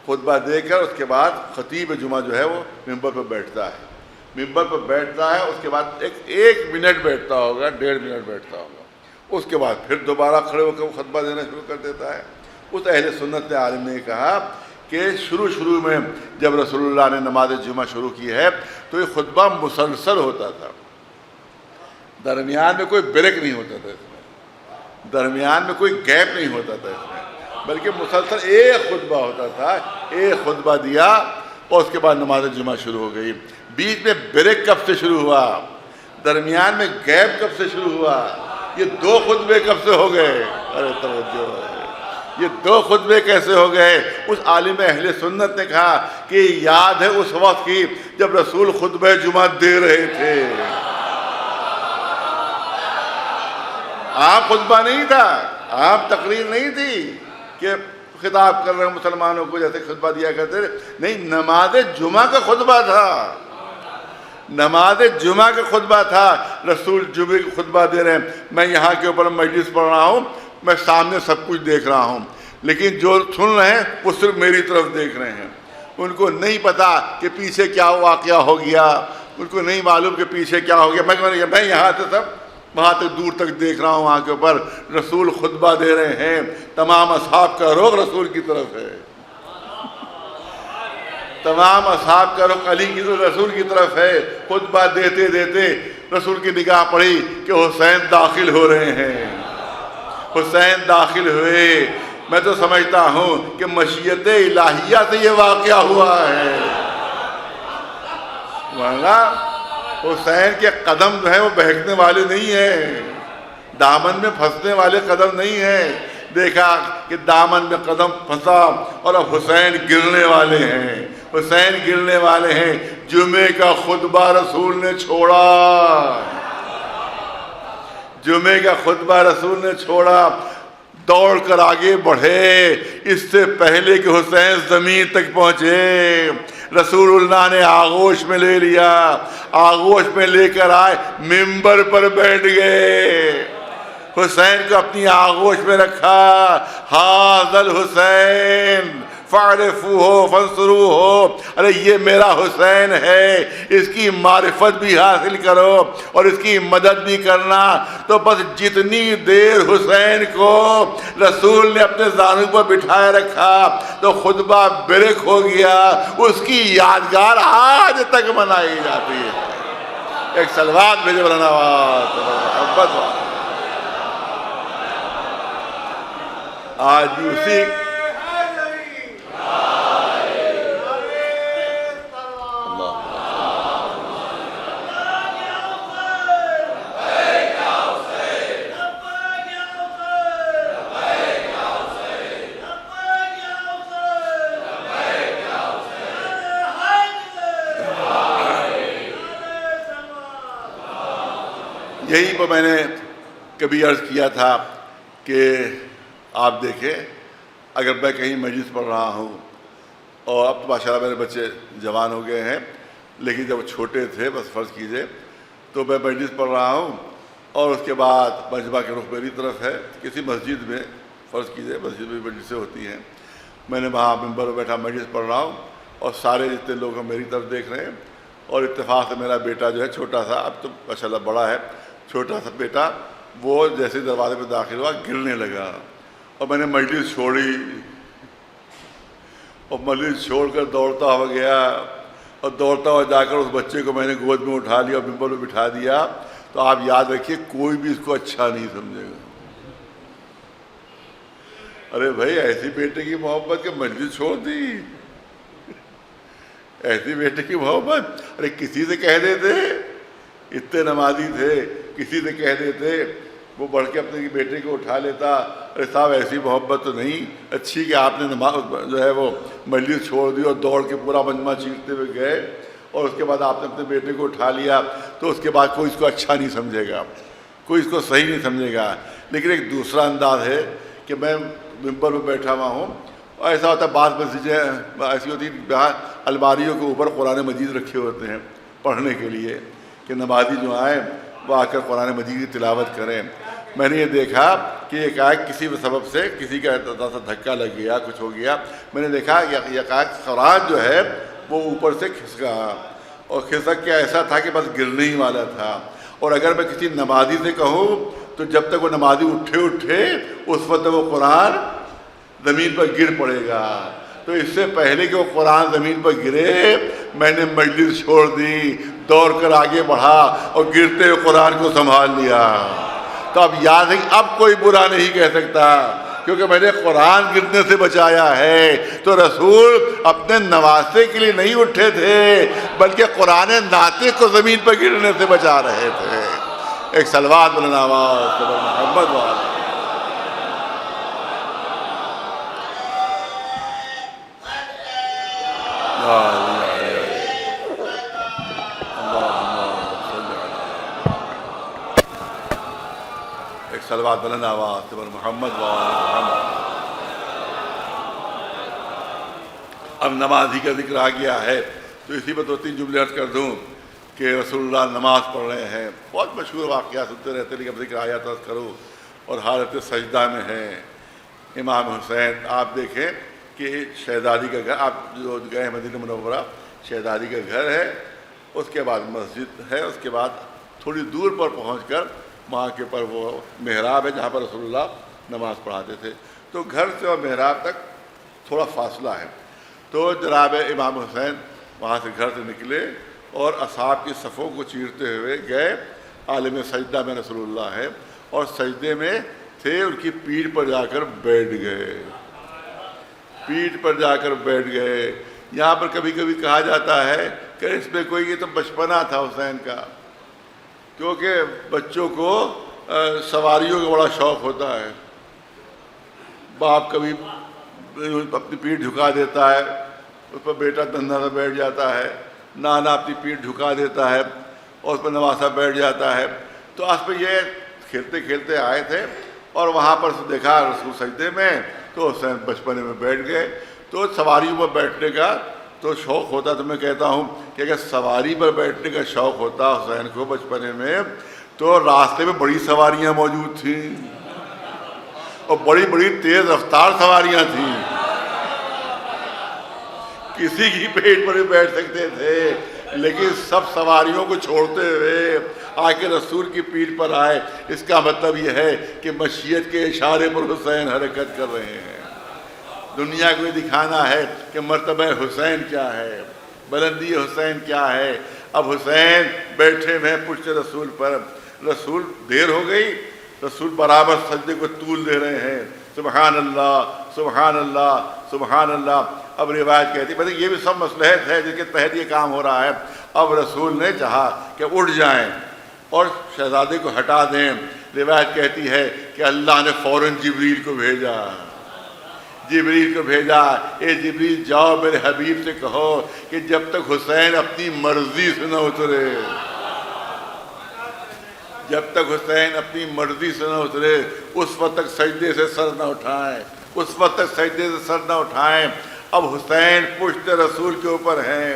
A: خطبہ دے کر اس کے بعد خطیب جمعہ جو ہے وہ ممبر پر بیٹھتا ہے. ممبر پر بیٹھتا ہے، اس کے بعد ایک منٹ بیٹھتا ہوگا، 1.5 منٹ بیٹھتا ہوگا، اس کے بعد پھر دوبارہ کھڑے ہو کر وہ خطبہ دینا شروع کر دیتا ہے. اس اہل سنت عالم نے کہا کہ شروع میں جب رسول اللہ نے نماز جمعہ شروع کی ہے تو یہ خطبہ مسلسل ہوتا تھا، درمیان میں کوئی بریک نہیں ہوتا تھا، اس میں درمیان میں کوئی گیپ نہیں ہوتا تھا اس میں، بلکہ مسلسل ایک خطبہ ہوتا تھا. ایک خطبہ دیا اور اس کے بعد نماز جمعہ شروع ہو گئی. بیچ میں بریک کب سے شروع ہوا؟ درمیان میں گیپ کب سے شروع ہوا؟ یہ 2 خطبے کب سے ہو گئے؟ ارے توجہ، یہ 2 خطبے کیسے ہو گئے؟ اس عالم اہل سنت نے کہا کہ یاد ہے اس وقت کی جب رسول خطبہ جمعہ دے رہے تھے. آپ خطبہ نہیں تھا، آپ تقریر نہیں تھی کہ خطاب کر رہے ہیں مسلمانوں کو جیسے خطبہ دیا کرتے تھے. نہیں، نماز جمعہ کا خطبہ تھا، نماز جمعہ کا خطبہ تھا. رسول جمعہ کا خطبہ دے رہے ہیں، میں یہاں کے اوپر مجلس پڑھ رہا ہوں، میں سامنے سب کچھ دیکھ رہا ہوں، لیکن جو سن رہے ہیں وہ صرف میری طرف دیکھ رہے ہیں. ان کو نہیں پتا کہ پیچھے کیا واقعہ ہو گیا، ان کو نہیں معلوم کہ پیچھے کیا ہو گیا. میں یہاں سے سب وہاں تک دور تک دیکھ رہا ہوں، وہاں کے اوپر رسول خطبہ دے رہے ہیں، تمام اصحاب کا رخ رسول کی طرف ہے. تمام اصحاب کا رخ علی کی رسول کی طرف ہے. خطبہ دیتے دیتے رسول کی نگاہ پڑی کہ حسین داخل ہو رہے ہیں. حسین داخل ہوئے. میں تو سمجھتا ہوں کہ مشیت الہیہ سے یہ واقعہ ہوا ہے، ورنہ حسین کے قدم جو ہیں وہ بہکنے والے نہیں ہیں، دامن میں پھنسنے والے قدم نہیں ہیں. دیکھا کہ دامن میں قدم پھنسا اور اب حسین گرنے والے ہیں. حسین گرنے والے ہیں. جمعے کا خطبہ رسول نے چھوڑا. جمعے کا خطبہ رسول نے چھوڑا. دوڑ کر آگے بڑھے اس سے پہلے کہ حسین زمین تک پہنچے. رسول اللہ نے آغوش میں لے لیا. آغوش میں لے کر آئے، ممبر پر بیٹھ گئے. حسین کو اپنی آغوش میں رکھا. ھذا الحسین فاعرفوہ فانصروہ. ارے یہ میرا حسین ہے، اس کی معرفت بھی حاصل کرو اور اس کی مدد بھی کرنا. تو بس جتنی دیر حسین کو رسول نے اپنے زانو پر بٹھائے رکھا تو خطبہ بریک ہو گیا. اس کی یادگار آج تک منائی جاتی ہے. ایک صلوات بھیجو مولانا محبت. آج بھی اسی یہی پر میں نے کبھی عرض کیا تھا کہ آپ دیکھیں، اگر میں کہیں مجلس پڑھ رہا ہوں، اور اب تو ماشاء اللہ میرے بچے جوان ہو گئے ہیں، لیکن جب چھوٹے تھے بس فرض کیجئے تو میں مجلس پڑھ رہا ہوں اور اس کے بعد مجمع کے رخ میری طرف ہے. کسی مسجد میں فرض کیجئے مسجد میں مجلسیں ہوتی ہیں، میں نے وہاں ممبر پر بیٹھا مجلس پڑھ رہا ہوں اور سارے جتنے لوگ ہیں میری طرف دیکھ رہے ہیں. اور اتفاق سے میرا بیٹا جو ہے چھوٹا سا، اب تو ماشاء اللہ بڑا ہے، چھوٹا سا بیٹا وہ جیسے دروازے پہ داخل ہوا گرنے لگا. اور میں نے مجلس چھوڑی اور مجلس چھوڑ کر دوڑتا ہوا گیا اور دوڑتا ہوا جا کر اس بچے کو میں نے گود میں اٹھا لیا اور ممبر پہ بٹھا دیا. تو آپ یاد رکھیے کوئی بھی اس کو اچھا نہیں سمجھے گا. ارے بھائی ایسی بیٹے کی محبت کہ مجلس چھوڑ دی، ایسی بیٹے کی محبت. ارے کسی سے کہہ دیتے، اتنے نمازی تھے، کسی سے کہہ دیتے وہ بڑھ کے اپنے بیٹے کو اٹھا لیتا. ارے صاحب ایسی محبت تو نہیں اچھی کہ آپ نے نماز جو ہے وہ مجلس چھوڑ دی اور دوڑ کے پورا مجمع چیختے ہوئے گئے اور اس کے بعد آپ نے اپنے بیٹے کو اٹھا لیا. تو اس کے بعد کوئی اس کو اچھا نہیں سمجھے گا، کوئی اس کو صحیح نہیں سمجھے گا. لیکن ایک دوسرا انداز ہے کہ میں ممبر پہ بیٹھا ہوا ہوں اور ایسا ہوتا ہے بعض مسجدیں ایسی ہوتی ہیں جہاں الماریوں کے اوپر قرآن مجید رکھے ہوتے ہیں پڑھنے کے لیے کہ نمازی جو آئیں وہ آ کر قرآن مجید کی تلاوت کریں. میں نے یہ دیکھا کہ ایک کسی سبب سے کسی کا ذرا سا دھکا لگ گیا، کچھ ہو گیا. میں نے دیکھا یہ قرآن جو ہے وہ اوپر سے کھسکا اور کھسک کے ایسا تھا کہ بس گرنے ہی والا تھا. اور اگر میں کسی نمازی سے کہوں تو جب تک وہ نمازی اٹھے اس وقت وہ قرآن زمین پر گر پڑے گا. تو اس سے پہلے کہ وہ قرآن زمین پر گرے میں نے مجلس چھوڑ دی، دوڑ کر آگے بڑھا اور گرتے ہوئے قرآن کو سنبھال لیا. تو اب یاد ہے کہ اب کوئی برا نہیں کہہ سکتا کیونکہ میں نے قرآن گرنے سے بچایا ہے. تو رسول اپنے نواسے کے لیے نہیں اٹھے تھے بلکہ قرآن ناطق کو زمین پر گرنے سے بچا رہے تھے. ایک صلوات بلند آواز محمد والا. ایک صلوات بلند آواز محمد والا. اب نمازی کا ذکر آ گیا ہے تو اسی پر 2-3 جملے عرض کر دوں کہ رسول اللہ نماز پڑھ رہے ہیں. بہت مشہور واقعہ سنتے رہتے لیکن اب ذکر آیا تو عرض کروں. اور حالت سجدہ میں ہیں امام حسین. آپ دیکھیں کہ شہزادی کا گھر، آپ جو گئے ہیں مدینہ منورہ، شہزادی کا گھر ہے، اس کے بعد مسجد ہے، اس کے بعد تھوڑی دور پر پہنچ کر وہاں کے پر وہ محراب ہے جہاں پر رسول اللہ نماز پڑھاتے تھے. تو گھر سے اور محراب تک تھوڑا فاصلہ ہے. تو جناب امام حسین وہاں سے گھر سے نکلے اور اصحاب کی صفوں کو چیرتے ہوئے گئے، عالم سجدہ میں رسول اللہ ہے، اور سجدے میں تھے، ان کی پیٹھ پر جا کر بیٹھ گئے، پیٹھ پر جا کر بیٹھ گئے۔ یہاں پر کبھی کبھی کہا جاتا ہے کہ اس میں کوئی، یہ تو بچپنا تھا حسین کا، کیونکہ بچوں کو سواریوں کا بڑا شوق ہوتا ہے، باپ کبھی اپنی پیٹھ جھکا دیتا ہے، اس پر بیٹا دندھا سے بیٹھ جاتا ہے، نانا اپنی پیٹھ جھکا دیتا ہے اور اس پر نواسا بیٹھ جاتا ہے۔ تو آس پہ یہ کھیلتے کھیلتے آئے تھے اور وہاں پر دیکھا رسول سجدے میں، تو حسین بچپنے میں بیٹھ گئے۔ تو سواریوں پر بیٹھنے کا تو شوق ہوتا، تو میں کہتا ہوں کہ اگر سواری پر بیٹھنے کا شوق ہوتا حسین کو بچپنے میں، تو راستے میں بڑی سواریاں موجود تھیں اور بڑی بڑی تیز رفتار سواریاں تھیں، کسی کی پیٹ پر بھی بیٹھ سکتے تھے، لیکن سب سواریوں کو چھوڑتے ہوئے آ کے رسول کی پیٹھ پر آئے۔ اس کا مطلب یہ ہے کہ مشیت کے اشارے پر حسین حرکت کر رہے ہیں، دنیا کو یہ دکھانا ہے کہ مرتبہ حسین کیا ہے، بلندی حسین کیا ہے۔ اب حسین بیٹھے ہوئے پشت رسول پر، رسول دیر ہو گئی، رسول برابر سجدے کو طول دے رہے ہیں، سبحان اللہ سبحان اللہ سبحان اللہ۔ اب روایت کہتی ہے یہ بھی سب مصلحت ہے جس کے تحت یہ کام ہو رہا ہے۔ اب رسول نے چاہا کہ اٹھ جائیں اور شہزادے کو ہٹا دیں۔ روایت کہتی ہے کہ اللہ نے فوراً جبریل کو بھیجا، جبریل کو بھیجا، اے جبریل جاؤ میرے حبیب سے کہو کہ جب تک حسین اپنی مرضی سے نہ اترے، جب تک حسین اپنی مرضی سے نہ اترے اس وقت تک سجدے سے سر نہ اٹھائیں، اس وقت تک سجدے سے سر نہ اٹھائیں۔ اب حسین پشت رسول کے اوپر ہیں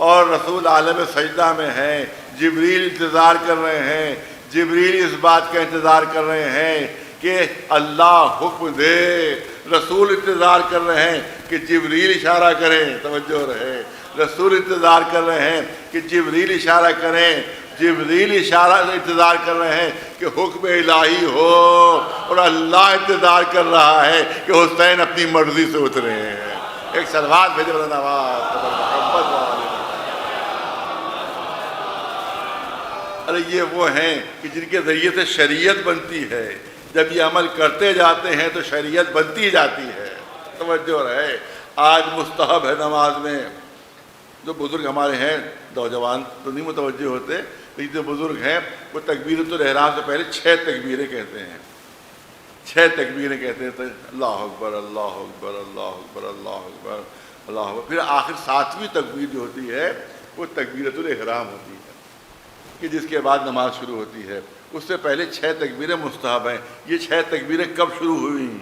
A: اور رسول عالم سجدہ میں ہیں، جبریل انتظار کر رہے ہیں، جبریل اس بات کا انتظار کر رہے ہیں کہ اللہ حکم دے، رسول انتظار کر رہے ہیں کہ جبریل اشارہ کریں، توجہ رہے، رسول انتظار کر رہے ہیں کہ جبریل اشارہ کریں، جبریل اشارہ انتظار کر رہے ہیں کہ حکم الہی ہو، اور اللہ انتظار کر رہا ہے کہ حسین اپنی مرضی سے اترے ہیں۔ ایک صلوات بھیجے مولانا محمد والے۔ ارے یہ وہ ہیں کہ جن کے ذریعے سے شریعت بنتی ہے، جب یہ عمل کرتے جاتے ہیں تو شریعت بنتی جاتی ہے، توجہ رہے۔ آج مستحب ہے نماز میں، جو بزرگ ہمارے ہیں نوجوان تو نہیں متوجہ ہوتے، لیکن جو بزرگ ہیں وہ تکبیرۃ الاحرام سے پہلے 6 تکبیریں کہتے ہیں، 6 تکبیریں کہتے ہیں، اللہ اکبر اللہ اکبر اللہ اکبر اللہ اکبر اللہ اکبر، پھر آخر 7ویں تکبیر جو ہوتی ہے وہ تکبیرۃ الاحرام ہوتی ہے کہ جس کے بعد نماز شروع ہوتی ہے۔ اس سے پہلے 6 تکبیریں مستحب ہیں۔ یہ 6 تکبیریں کب شروع ہوئیں،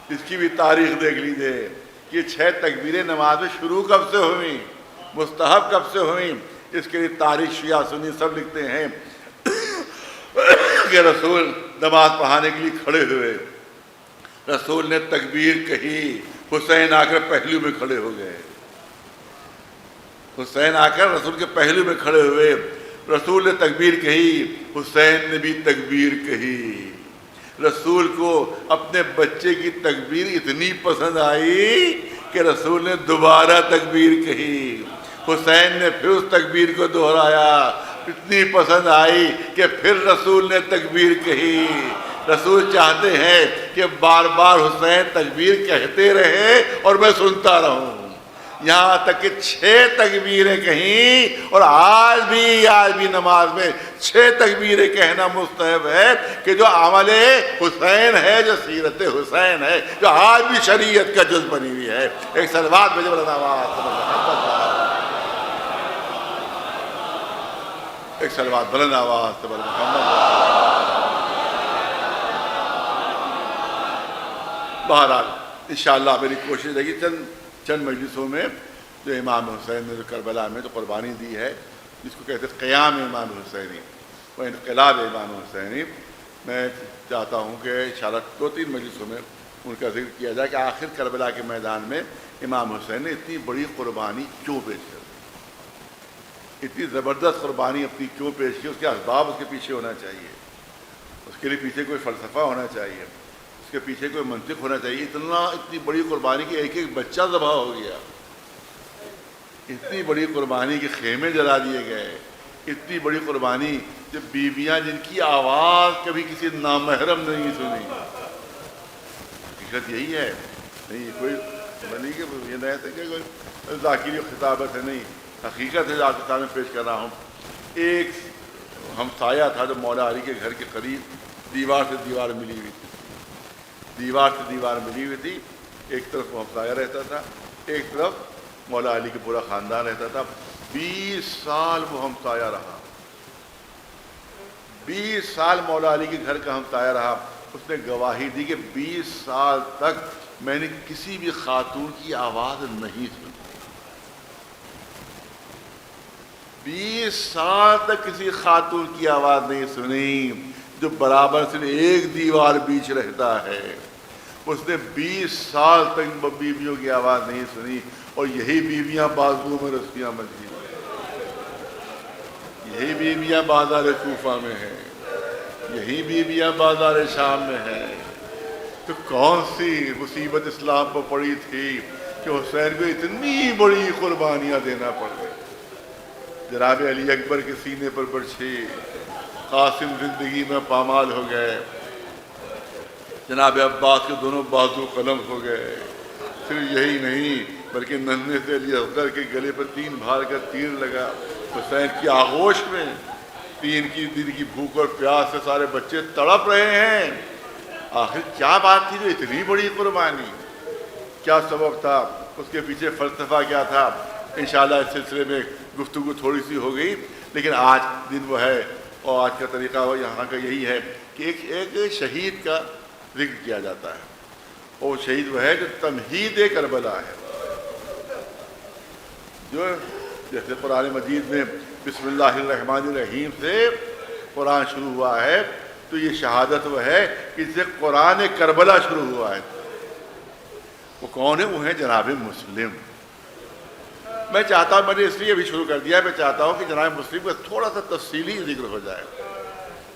A: اس کی بھی تاریخ دیکھ لیجیے، یہ 6 تکبیریں نماز میں شروع کب سے ہوئیں، مستحب کب سے ہوئیں۔ اس کے لیے تاریخ شیعہ سنی سب لکھتے ہیں کہ رسول نماز پڑھانے کے لیے کھڑے ہوئے، رسول نے تکبیر کہی، حسین آ کر پہلو میں کھڑے ہو گئے، حسین آ کر رسول کے پہلو میں کھڑے ہوئے، رسول نے تکبیر کہی، حسین نے بھی تکبیر کہی۔ رسول کو اپنے بچے کی تکبیر اتنی پسند آئی کہ رسول نے دوبارہ تکبیر کہی، حسین نے پھر اس تکبیر کو دہرایا، اتنی پسند آئی کہ پھر رسول نے تکبیر کہی۔ رسول چاہتے ہیں کہ بار بار حسین تکبیر کہتے رہے اور میں سنتا رہوں، یہاں تک کہ 6 تکبیریں کہیں، اور آج بھی نماز میں 6 تکبیریں کہنا مستحب ہے کہ جو عمل حسین ہے، جو سیرت حسین ہے، جو آج بھی شریعت کا جز بنی ہوئی ہے۔ ایک صلوات بھیجے مولانا محمد، ایک صلوات بلند آواز سے محمد۔ بہرحال انشاءاللہ میری کوشش رہے گی چند مجلسوں میں جو امام حسین نے جو کربلا میں جو قربانی دی ہے، جس کو کہتے ہیں قیام امام حسینی، وہ انقلاب امام حسینی، میں چاہتا ہوں کہ انشاءاللہ 2-3 مجلسوں میں ان کا ذکر کیا جائے کہ آخر کربلا کے میدان میں امام حسین نے اتنی بڑی قربانی کیوں پیش کی، اتنی زبردست قربانی اپنی کیوں پیش کی، اس کے اسباب اس کے پیچھے ہونا چاہیے، اس کے لیے پیچھے کوئی فلسفہ ہونا چاہیے۔ کے پیچھے کوئی منطق ہونا چاہیے. اتنی بڑی قربانی کی ایک ایک بچہ ذبح ہو گیا, اتنی بڑی قربانی کے خیمے جلا دیے گئے, اتنی بڑی قربانی جب بیویاں جن کی آواز کبھی کسی نامحرم نہیں سنی. حقیقت یہی ہے. نہیں کوئی نہیں کہ یہ نہیں تھا کہ کوئی ذاکری خطابت ہے, نہیں, حقیقت ہے آپ کے سامنے پیش کر رہا ہوں. ایک ہمسایہ تھا جو مولا علی کے گھر کے قریب دیوار سے دیوار ملی ہوئی تھی, دیوار سے دیوار ملی ہوئی تھی. ایک طرف وہ ہمسایہ رہتا تھا, ایک طرف مولا علی کے پورا خاندان رہتا تھا. 20 سال وہ ہمسایہ رہا, 20 سال مولا علی کے گھر کا ہمسایہ رہا. اس نے گواہی دی کہ 20 سال تک میں نے کسی بھی خاتون کی آواز نہیں سنی. 20 سال تک کسی خاتون کی آواز نہیں سنی جو برابر سے ایک دیوار بیچ رہتا ہے. اس نے 20 سال تک بیویوں کی آواز نہیں سنی, اور یہی بیویاں بازو میں رسیاں بندھی, یہی بیویاں بازار کوفہ میں ہیں, یہی بیویاں بازار شام میں ہیں. تو کون سی مصیبت اسلام پر پڑی تھی کہ حسین کو اتنی بڑی قربانیاں دینا پڑ گئی. جناب علی اکبر کے سینے پر برچھی, قاسم زندگی میں پامال ہو گئے, جناب عباس کے دونوں بازو قلم ہو گئے. صرف یہی نہیں بلکہ ننھے سے علی اصغر کے گلے پر 3 بھار کا تیر لگا. حسین کی آغوش میں 3 دن کی بھوک اور پیاس سے سارے بچے تڑپ رہے ہیں. آخر کیا بات تھی جو اتنی بڑی قربانی, کیا سبب تھا, اس کے پیچھے فلسفہ کیا تھا؟ انشاءاللہ اس سلسلے میں گفتگو تھوڑی سی ہو گئی, لیکن آج دن وہ ہے اور آج کا طریقہ وہ یہاں کا یہی ہے کہ ایک شہید کا ذکر کیا جاتا ہے, اور شہید وہ ہے جو تمہید کربلا ہے. جو جیسے قرآن مجید میں بسم اللہ الرحمن الرحیم سے قرآن شروع ہوا ہے, تو یہ شہادت وہ ہے کہ جس سے قرآن کربلا شروع ہوا ہے. وہ کون ہے؟ وہ ہے جناب مسلم. میں چاہتا ہوں, میں نے اس لیے ابھی شروع کر دیا ہے, میں چاہتا ہوں کہ جناب مسلم کا تھوڑا سا تفصیلی ذکر ہو جائے,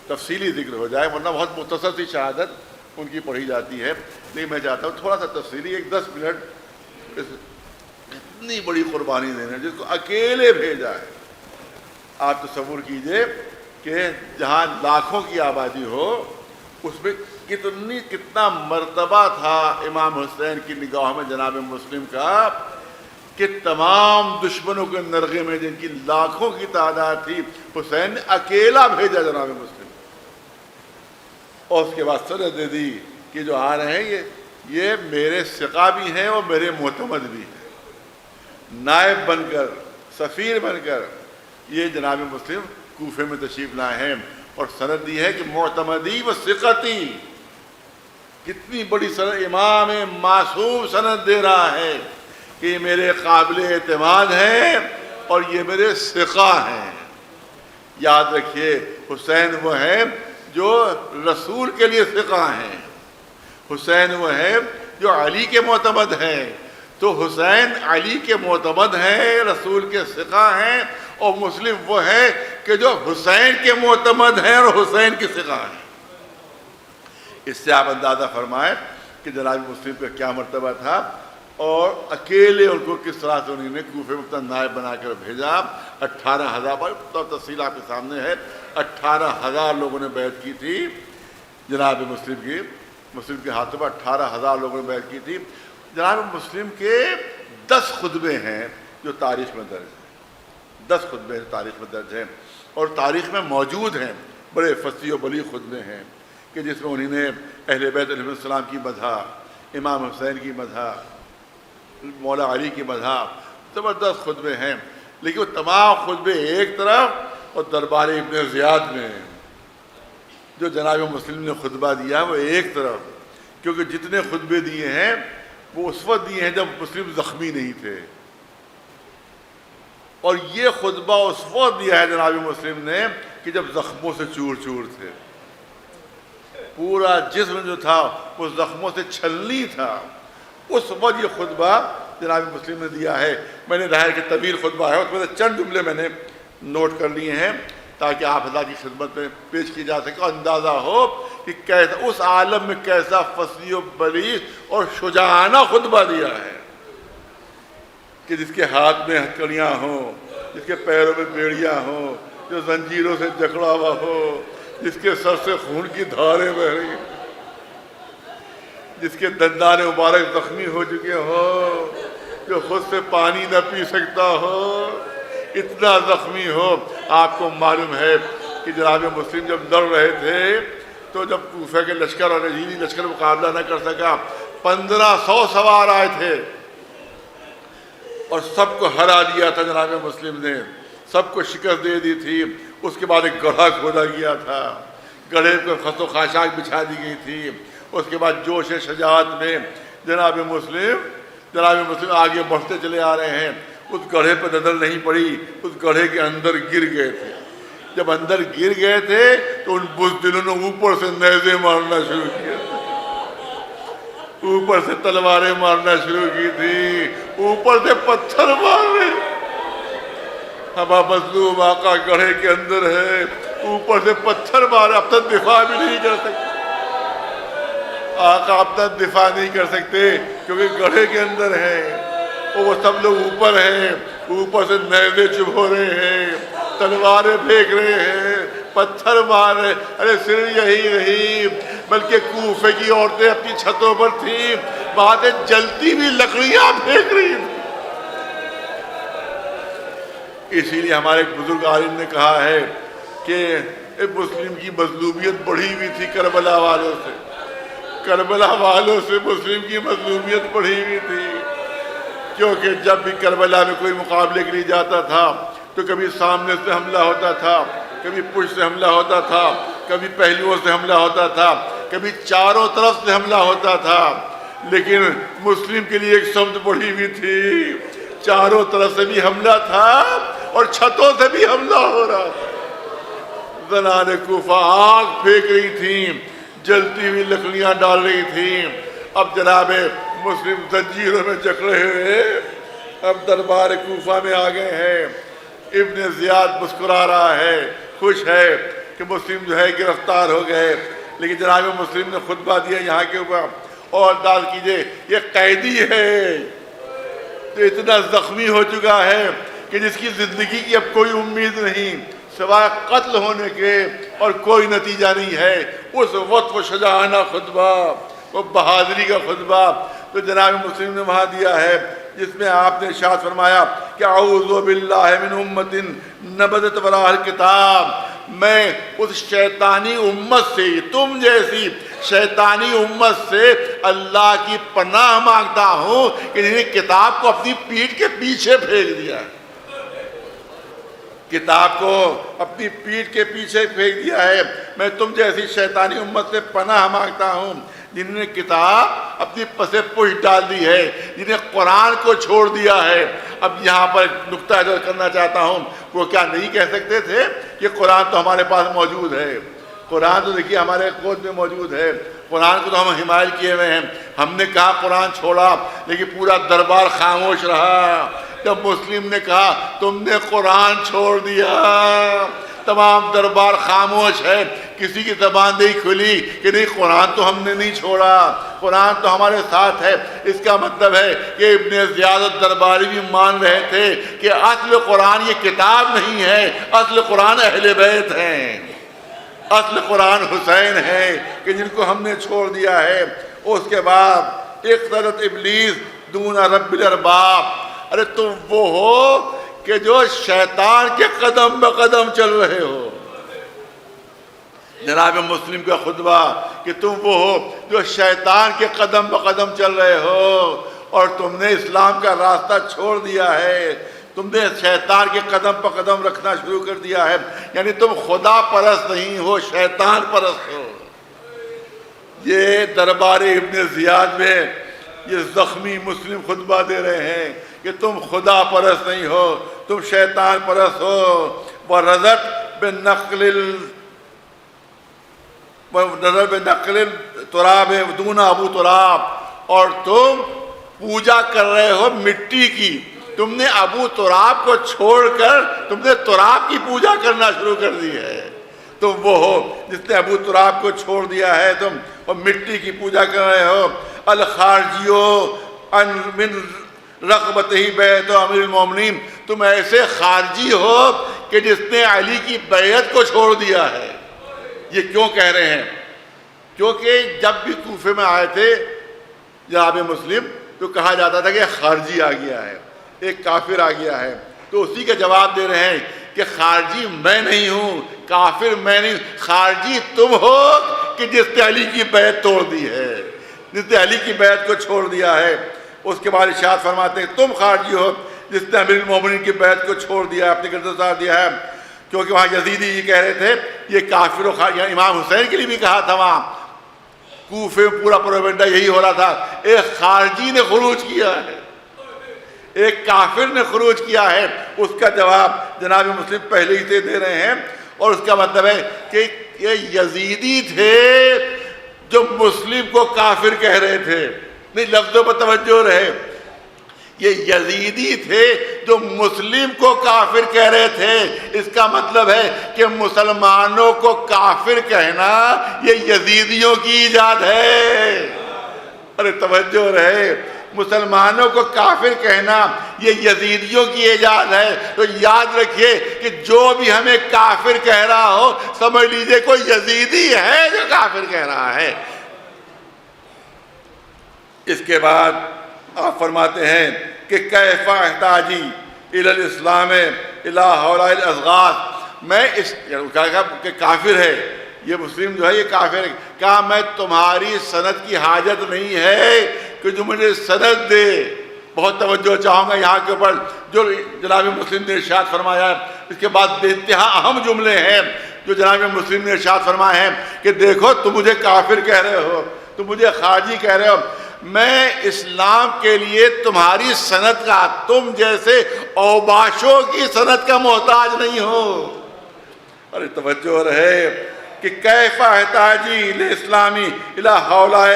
A: تفصیلی ذکر ہو جائے, ورنہ بہت مختصر سی شہادت ان کی پڑھی جاتی ہے. لیکن میں چاہتا ہوں تھوڑا سا تفصیلی 10 منٹ اتنی بڑی قربانی دینا جس کو اکیلے بھیجا ہے. آپ تصور کیجئے کہ جہاں لاکھوں کی آبادی ہو, اس میں کتنا مرتبہ تھا امام حسین کی نگاہ میں جناب مسلم کا, کہ تمام دشمنوں کے نرغے میں جن کی لاکھوں کی تعداد تھی, حسین نے اکیلا بھیجا جناب مسلم. اور اس کے بعد سند دے دی کہ جو آ رہے ہیں یہ میرے ثقہ بھی ہیں اور میرے معتمد بھی ہیں. نائب بن کر, سفیر بن کر یہ جناب مسلم کوفے میں تشریف لائے ہیں, اور سند دی ہے کہ معتمدی و ثقتی. کتنی بڑی سند, امام معصوم سند دے رہا ہے کہ یہ میرے قابل اعتماد ہیں اور یہ میرے ثقہ ہیں. یاد رکھیے حسین وہ ہیں جو رسول کے لیے ثقہ ہیں, حسین وہ ہیں جو علی کے معتمد ہیں. تو حسین علی کے معتمد ہیں, رسول کے ثقہ ہیں, اور مسلم وہ ہے کہ جو حسین کے معتمد ہیں اور حسین کے ثقہ ہیں. اس سے آپ اندازہ فرمائیں کہ جناب مسلم کا کیا مرتبہ تھا, اور اکیلے ان کو کس طرح سے انہوں نے کوفے میں اپنا نائب بنا کر بھیجا. 18,000 تفصیل آپ کے سامنے ہے, 18,000 لوگوں نے بیعت کی تھی جناب مسلم کے ہاتھوں پر. 18,000 لوگوں نے بیعت کی تھی. جناب مسلم کے 10 خطبے ہیں جو تاریخ میں درج ہیں, 10 خطبے تاریخ میں درج ہیں اور تاریخ میں موجود ہیں. بڑے فصیح و بلیغ خطبے ہیں کہ جس میں انہوں نے اہل بیت علیہ السلام کی مدح, امام حسین کی مدح, مولا علی کی مدح, زبردست خطبے ہیں. لیکن وہ تمام خطبے ایک طرف اور دربار ابن زیاد میں جو جناب مسلم نے خطبہ دیا وہ ایک طرف, کیونکہ جتنے خطبے دیے ہیں وہ اس وقت دیے ہیں جب مسلم زخمی نہیں تھے, اور یہ خطبہ اس وقت دیا ہے جناب مسلم نے کہ جب زخموں سے چور چور تھے, پورا جسم جو تھا وہ زخموں سے چھلنی تھا. اس وقت یہ خطبہ جناب مسلم نے دیا ہے. میں نے ظاہر کہ طویل خطبہ ہے, اس میں سے چند جملے میں نے نوٹ کر لیے ہیں تاکہ آپ حضرات کی خدمت میں پیش کی جا سکے, اندازہ ہو کہ کیسا اس عالم میں کیسا فصیح و بلیغ اور شجاعانہ خطبہ دیا ہے کہ جس کے ہاتھ میں ہتھکڑیاں ہوں، جس کے پیروں میں بیڑیاں ہوں، جو زنجیروں سے جکڑا ہوا ہو، جس کے سر سے خون کی دھاریں بہ رہی ہیں، جس کے دندان مبارک زخمی ہو چکے ہو، جو خود سے پانی نہ پی سکتا ہو، اتنا زخمی ہو۔ آپ کو معلوم ہے کہ جناب مسلم جب لڑ رہے تھے تو جب کوفہ کے لشکر اور یزیدی لشکر مقابلہ نہ کر سکا، 1500 سوار آئے تھے اور سب کو ہرا دیا تھا جناب مسلم نے، سب کو شکست دے دی تھی۔ اس کے بعد ایک گڑھا کھودا گیا تھا، گڑھے کو خس و خاشاک بچھا دی گئی تھی۔ اس کے بعد جوش شجاعت میں جناب مسلم آگے بڑھتے چلے آ رہے ہیں۔ اس گڑھے پہ نظر نہیں پڑی، اس گڑھے کے اندر گر گئے تھے۔ جب اندر گر گئے تھے تو ان بزدلوں نے اوپر سے نیزے مارنا شروع کیا، اوپر سے تلواریں مارنا شروع کی تھی، اوپر سے پتھر مار رہے۔ ہمارا مظلوم آقا گڑھے کے اندر ہے، اوپر سے پتھر مارے، اب تک دفاع بھی نہیں کر سکتے۔ آقا اب تک دفاع نہیں کر سکتے کیونکہ گڑھے کے اندر ہے، اور وہ سب لوگ اوپر ہیں، اوپر سے نیزے چبھو رہے ہیں، تلواریں پھینک رہے ہیں، پتھر مار رہے۔ ارے صرف یہی نہیں بلکہ کوفے کی عورتیں اپنی چھتوں پر تھیں، وہاں سے جلتی بھی لکڑیاں پھینک رہی تھیں۔ اسی لیے ہمارے ایک بزرگ عالم نے کہا ہے کہ مسلم کی مظلومیت بڑھی ہوئی تھی کربلا والوں سے، کربلا والوں سے مسلم کی مظلومیت بڑھی ہوئی تھی، کیونکہ جب بھی کربلا میں کوئی مقابلے کے لیے جاتا تھا تو کبھی سامنے سے حملہ ہوتا تھا، کبھی پشت سے حملہ ہوتا تھا، کبھی پہلوؤں سے حملہ ہوتا تھا، کبھی چاروں طرف سے حملہ ہوتا تھا۔ لیکن مسلم کے لیے ایک سمت بڑھی ہوئی تھی، چاروں طرف سے بھی حملہ تھا اور چھتوں سے بھی حملہ ہو رہا تھا۔ زنان کوفہ آگ پھینک رہی تھیں، جلتی ہوئی لکڑیاں ڈال رہی تھیں۔ اب جناب مسلم زنجیروں میں جکڑے ہوئے اب دربار کوفہ میں آ گئے ہیں۔ ابن زیاد مسکرا رہا ہے، خوش ہے کہ مسلم جو ہے گرفتار ہو گئے، لیکن جناب مسلم نے خطبہ دیا یہاں کے اوپر، اور داد کیجئے یہ قیدی ہے تو اتنا زخمی ہو چکا ہے کہ جس کی زندگی کی اب کوئی امید نہیں سوائے قتل ہونے کے، اور کوئی نتیجہ نہیں ہے۔ اس وقت وہ شجاعانہ خطبہ، وہ بہادری کا خطبہ تو جناب مسلم نے وہاں دیا ہے، جس میں آپ نے ارشاد فرمایا کہ اعوذ باللہ من امت نبذت وراء الکتاب، میں اس شیطانی امت سے، تم جیسی شیطانی امت سے اللہ کی پناہ مانگتا ہوں کہ جنہیں کتاب کو اپنی پیٹھ کے پیچھے پھینک دیا ہے، کتاب کو اپنی پیٹھ کے پیچھے پھینک دیا ہے۔ میں تم جیسی شیطانی امت سے پناہ مانگتا ہوں جنہوں نے کتاب اپنی پس پشت ڈال دی ہے، جنہیں قرآن کو چھوڑ دیا ہے۔ اب یہاں پر ایک نقطہ جو کرنا چاہتا ہوں، وہ کیا نہیں کہہ سکتے تھے کہ قرآن تو ہمارے پاس موجود ہے، قرآن تو دیکھیے ہمارے گود میں موجود ہے، قرآن کو تو ہم حمایت کیے ہوئے ہیں۔ ہم نے کہا قرآن چھوڑا، لیکن پورا دربار خاموش رہا۔ جب مسلم نے کہا تم نے قرآن چھوڑ دیا، تمام دربار خاموش ہے، کسی کی زبان نہیں کھلی کہ نہیں قرآن تو ہم نے نہیں چھوڑا، قرآن تو ہمارے ساتھ ہے۔ اس کا مطلب ہے کہ ابن زیاد درباری بھی مان رہے تھے کہ اصل قرآن یہ کتاب نہیں ہے، اصل قرآن اہل بیت ہیں، اصل قرآن حسین ہے کہ جن کو ہم نے چھوڑ دیا ہے۔ اس کے بعد اقتدت ابلیس دون رب الارباب، ارے تم وہ ہو کہ جو شیطان کے قدم بقدم چل رہے ہو۔ جناب مسلم کا خطبہ کہ تم وہ ہو جو شیطان کے قدم بقدم چل رہے ہو، اور تم نے اسلام کا راستہ چھوڑ دیا ہے، تم نے شیطان کے قدم پر قدم رکھنا شروع کر دیا ہے، یعنی تم خدا پرست نہیں ہو، شیطان پرست ہو۔ یہ دربار ابن زیاد میں یہ زخمی مسلم خطبہ دے رہے ہیں کہ تم خدا پرست نہیں ہو، تم شیطان پرست ہو۔ وَرَزَتْ بِنَقْلِ التُّرَابِ دُونَ ابو تراب، اور تم پوجا کر رہے ہو مٹی کی، تم نے ابو تراب کو چھوڑ کر تم نے تراب کی پوجا کرنا شروع کر دی ہے، تم وہ ہو جس نے ابو تراب کو چھوڑ دیا ہے تم اور مٹی کی پوجا کر رہے ہو. الخارجیو ان من رغبتہ بیعت امیر المومنین, تم ایسے خارجی ہو کہ جس نے علی کی بیعت کو چھوڑ دیا ہے. یہ کیوں کہہ رہے ہیں؟ کیونکہ جب بھی کوفے میں آئے تھے جناب مسلم تو کہا جاتا تھا کہ خارجی آ گیا ہے, ایک کافر آ گیا ہے. تو اسی کا جواب دے رہے ہیں کہ خارجی میں نہیں ہوں, کافر میں نہیں, خارجی تم ہو کہ جس نے علی کی بیعت توڑ دی ہے, جس نے علی کی بیعت کو چھوڑ دیا ہے. اس کے بعد ارشاد فرماتے ہیں تم خارجی ہو جس نے امیر المومنین کی بیعت کو چھوڑ دیا, اپنے گرد اتار دیا ہے. کیونکہ وہاں یزیدی یہ کہہ رہے تھے یہ کافر و خارجی, امام حسین کے لیے بھی کہا تھا, وہاں کوفے میں پورا پروپیگنڈا یہی ہو رہا تھا, ایک خارجی نے خروج کیا ہے, ایک کافر نے خروج کیا ہے. اس کا جواب جناب مسلم پہلے ہی سے دے رہے ہیں, اور اس کا مطلب ہے کہ یہ یزیدی تھے جو مسلم کو کافر کہہ رہے تھے. نہیں, لفظوں پر توجہ رہے, یہ یزیدی تھے جو مسلم کو کافر کہہ رہے تھے. اس کا مطلب ہے کہ مسلمانوں کو کافر کہنا یہ یزیدیوں کی ایجاد ہے. ارے توجہ رہے, مسلمانوں کو کافر کہنا یہ یزیدیوں کی ایجاد ہے. تو یاد رکھیے کہ جو بھی ہمیں کافر کہہ رہا ہو سمجھ لیجئے کوئی یزیدی ہے جو کافر کہہ رہا ہے. اس کے بعد آپ فرماتے ہیں کہ کیف احتاجی الی الاسلام الی ہؤلاء الاضغاث, میں اس کہا کہ کافر ہے یہ مسلم جو ہے یہ کافر ہے, کہا میں تمہاری سند کی حاجت نہیں ہے کہ جو مجھے سند دے. بہت توجہ چاہوں گا یہاں کے اوپر جو جناب مسلم نے ارشاد فرمایا ہے. اس کے بعد بے انتہا اہم جملے ہیں جو جناب مسلم نے ارشاد فرمائے ہیں کہ دیکھو تم مجھے کافر کہہ رہے ہو, تم مجھے خارجی کہہ رہے ہو, میں اسلام کے لیے تمہاری سند کا, تم جیسے اوباشوں کی سند کا محتاج نہیں ہو. ارے توجہ رہے کہ کیف احتاجی اسلامی الی ہؤلاء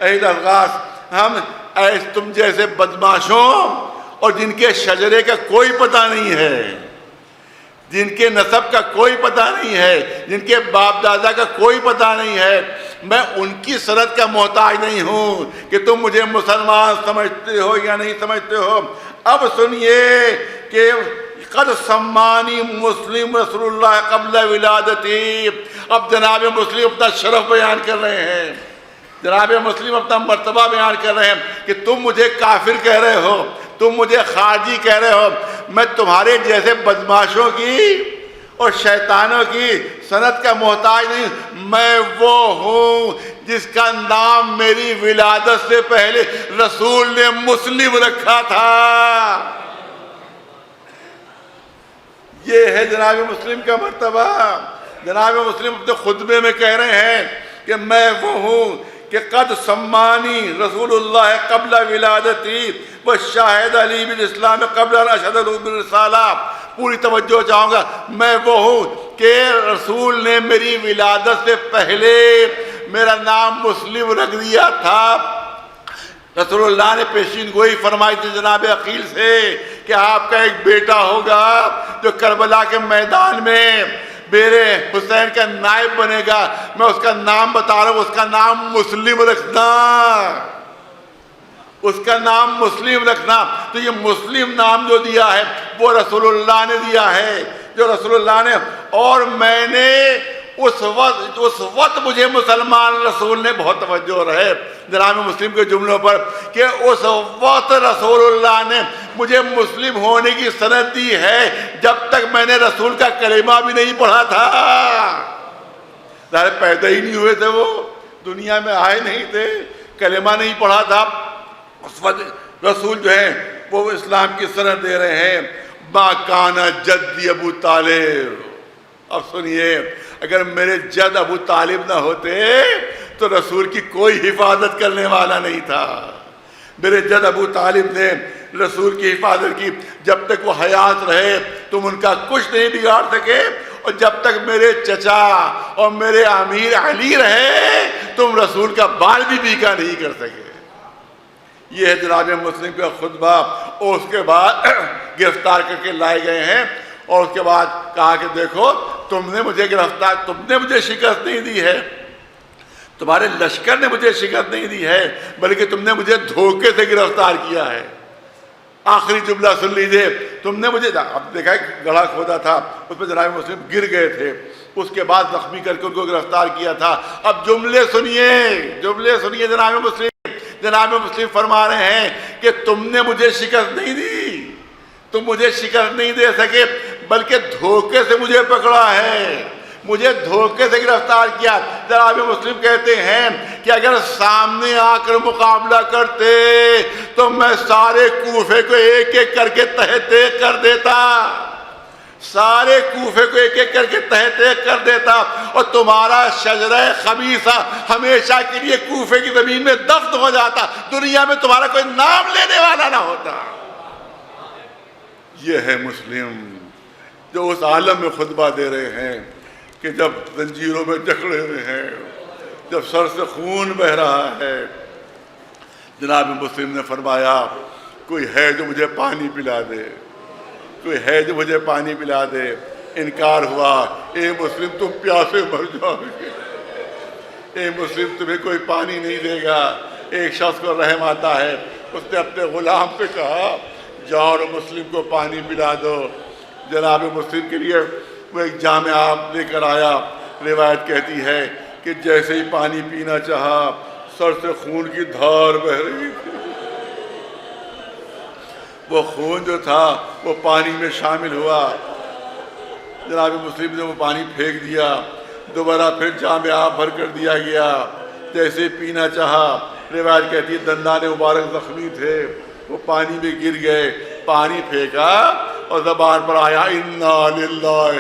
A: الاضغاث, ہم تم جیسے بدماشوں اور جن کے شجرے کا کوئی پتہ نہیں ہے, جن کے نسب کا کوئی پتہ نہیں ہے, جن کے باپ دادا کا کوئی پتہ نہیں ہے, میں ان کی سند کا محتاج نہیں ہوں کہ تم مجھے مسلمان سمجھتے ہو یا نہیں سمجھتے ہو. اب سنیے کہ قد سمانی مسلم رسول اللہ قبل ولادتی. اب جناب مسلم اپنا شرف بیان کر رہے ہیں, جناب مسلم اپنا مرتبہ بیان کر رہے ہیں کہ تم مجھے کافر کہہ رہے ہو, تم مجھے خارجی کہہ رہے ہو, میں تمہارے جیسے بدماشوں کی اور شیطانوں کی سند کا محتاج نہیں. میں وہ ہوں جس کا نام میری ولادت سے پہلے رسول نے مسلم رکھا تھا. یہ ہے جناب مسلم کا مرتبہ. جناب مسلم اپنے خطبے میں کہہ رہے ہیں کہ میں وہ ہوں کہ قد سمانی رسول اللہ قبل ولادتی وشاہد علی بالاسلام قبل ان اشہد له بالرسالہ. پوری توجہ چاہوں گا, میں وہ ہوں کہ رسول نے میری ولادت سے پہلے میرا نام مسلم رکھ دیا تھا. رسول اللہ نے پیشین گوئی فرمائی تھی جناب عقیل سے کہ آپ کا ایک بیٹا ہوگا جو کربلا کے میدان میں میرے حسین کا نائب بنے گا. میں اس کا نام بتا رہا ہوں, اس کا نام مسلم رکھنا, اس کا نام مسلم رکھنا. تو یہ مسلم نام جو دیا ہے وہ رسول اللہ نے دیا ہے, جو رسول اللہ نے, اور میں نے اس وقت مجھے مسلمان رسول نے, بہت توجہ رہے جناب مسلم کے جملوں پر, کہ اس وقت رسول اللہ نے مجھے مسلم ہونے کی سند دی ہے جب تک میں نے رسول کا کلمہ بھی نہیں پڑھا تھا. ظاہر پیدا ہی نہیں ہوئے تھے, وہ دنیا میں آئے نہیں تھے, کلمہ نہیں پڑھا تھا. اس وقت رسول جو ہیں وہ اسلام کی سند دے رہے ہیں. ما کان جدی ابو طالب. اب سنیے, اگر میرے جد ابو طالب نہ ہوتے تو رسول کی کوئی حفاظت کرنے والا نہیں تھا. میرے جد ابو طالب نے رسول کی حفاظت کی. جب تک وہ حیات رہے تم ان کا کچھ نہیں بگاڑ سکے, اور جب تک میرے چچا اور میرے امیر علی رہے تم رسول کا بال بھی بیکا نہیں کر سکے. یہ ہے جناب مسلم کا خطبہ. اور اس کے بعد گرفتار کر کے لائے گئے ہیں, اور اس کے بعد کہا کہ دیکھو تم نے مجھے شکست نہیں دی ہے، تمہارے لشکر نے مجھے شکست نہیں دی ہے، بلکہ تم نے مجھے دھوکے سے گرفتار کیا ہے۔ آخری جملہ سن لیجئے، تم نے مجھے، اب دیکھا گڑھا کھودا تھا، اس پہ جناب مسلم گر گئے تھے، اس کے بعد زخمی کر کے ان کو گرفتار کیا تھا۔ اب جملے سنیے جناب مسلم فرما رہے ہیں کہ تم نے مجھے شکست نہیں دی، تم مجھے شکست نہیں دے سکے، بلکہ دھوکے سے مجھے پکڑا ہے، مجھے دھوکے سے گرفتار کیا۔ جناب مسلم کہتے ہیں کہ اگر سامنے آ کر مقابلہ کرتے تو میں سارے کوفے کو ایک ایک کر کے تہہ تیغ کر دیتا، سارے کوفے کو ایک ایک کر کے تہہ تیغ کر دیتا، اور تمہارا شجرہ خبیثہ ہمیشہ کے لیے کوفے کی زمین میں دفن ہو جاتا، دنیا میں تمہارا کوئی نام لینے والا نہ ہوتا۔ یہ ہے مسلم جو اس عالم میں خطبہ دے رہے ہیں کہ جب زنجیروں میں جکڑے ہوئے ہیں، جب سر سے خون بہہ رہا ہے۔ جناب مسلم نے فرمایا کوئی ہے جو مجھے پانی پلا دے، کوئی ہے جو مجھے پانی پلا دے۔ انکار ہوا، اے مسلم تم پیاسے مر جاؤ گے، اے مسلم تمہیں کوئی پانی نہیں دے گا۔ ایک شخص کو رحم آتا ہے، اس نے اپنے غلام سے کہا جاؤ اور مسلم کو پانی پلا دو۔ جناب مسلم کے لیے وہ ایک جام آب لے کر آیا۔ روایت کہتی ہے کہ جیسے ہی پانی پینا چاہا سر سے خون کی دھار بہہ رہی تھی، وہ خون جو تھا وہ پانی میں شامل ہوا۔ جناب مسلم نے وہ پانی پھینک دیا، دوبارہ پھر جام آب بھر کر دیا گیا۔ جیسے پینا چاہا، روایت کہتی ہے دندان مبارک زخمی تھے، وہ پانی میں گر گئے، پانی پھینکا اور زبان پر آیا انا للہ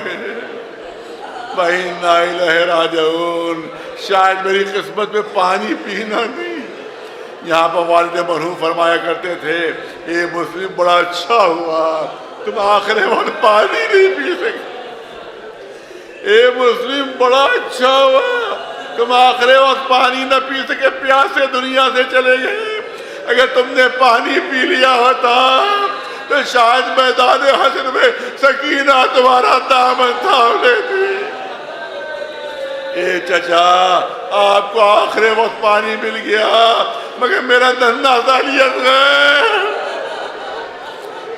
A: و انا الیہ راجعون، شاید میری قسمت میں پانی پینا نہیں۔ یہاں پر والد مرحوم فرمایا کرتے تھے اے مسلم بڑا اچھا ہوا تم آخر وقت پانی نہیں پی سکے، اے مسلم بڑا اچھا ہوا تم آخر وقت پانی نہ پی سکے، پیاسے دنیا سے چلے گئے۔ اگر تم نے پانی پی لیا ہوتا تو شاید میدان حشر میں سکینہ تمہارا دامن تھام لیتی۔ اے چچا آپ کو آخر وقت پانی مل گیا، مگر میرا دھندا ذالیت ہے،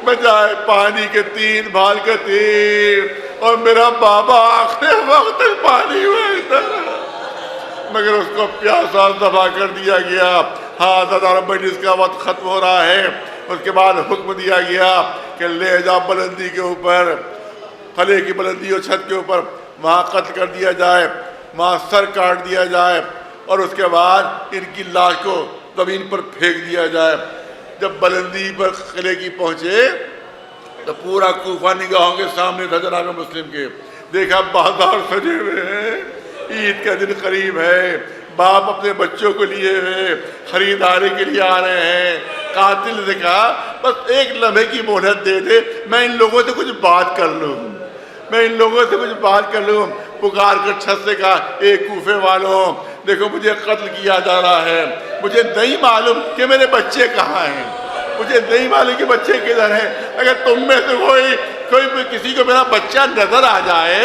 A: بجائے پانی کے 3 بھال کا تیر، اور میرا بابا آخر وقت تک پانی ہوتا مگر اس کو پیاسا ذبح کر دیا گیا۔ ہاں زدار مجلس کا وقت ختم ہو رہا ہے۔ اس کے بعد حکم دیا گیا کہ لے جا بلندی کے اوپر، قلعے کی بلندی اور چھت کے اوپر، وہاں قتل کر دیا جائے، وہاں سر کاٹ دیا جائے، اور اس کے بعد ان کی لاش کو زمین پر پھینک دیا جائے۔ جب بلندی پر قلعے کی پہنچے تو پورا کوفہ نگاہوں کے سامنے تھا جناب مسلم کے۔ دیکھا بازار سجے ہوئے ہیں، عید کا دن قریب ہے، باپ اپنے بچوں کو لیے ہوئے خریداری کے لیے آ رہے ہیں۔ قاتل نے کہا بس ایک لمحے کی مہلت دے دے، میں ان لوگوں سے کچھ بات کر لوں، میں ان لوگوں سے کچھ بات کر لوں۔ پکار کر چھت سے کہا اے کوفے والوں دیکھو مجھے قتل کیا جا رہا ہے، مجھے نہیں معلوم کہ میرے بچے کہاں ہیں، مجھے نہیں معلوم کہ بچے کدھر ہیں۔ اگر تم میں سے کوئی کسی کو میرا بچہ نظر آ جائے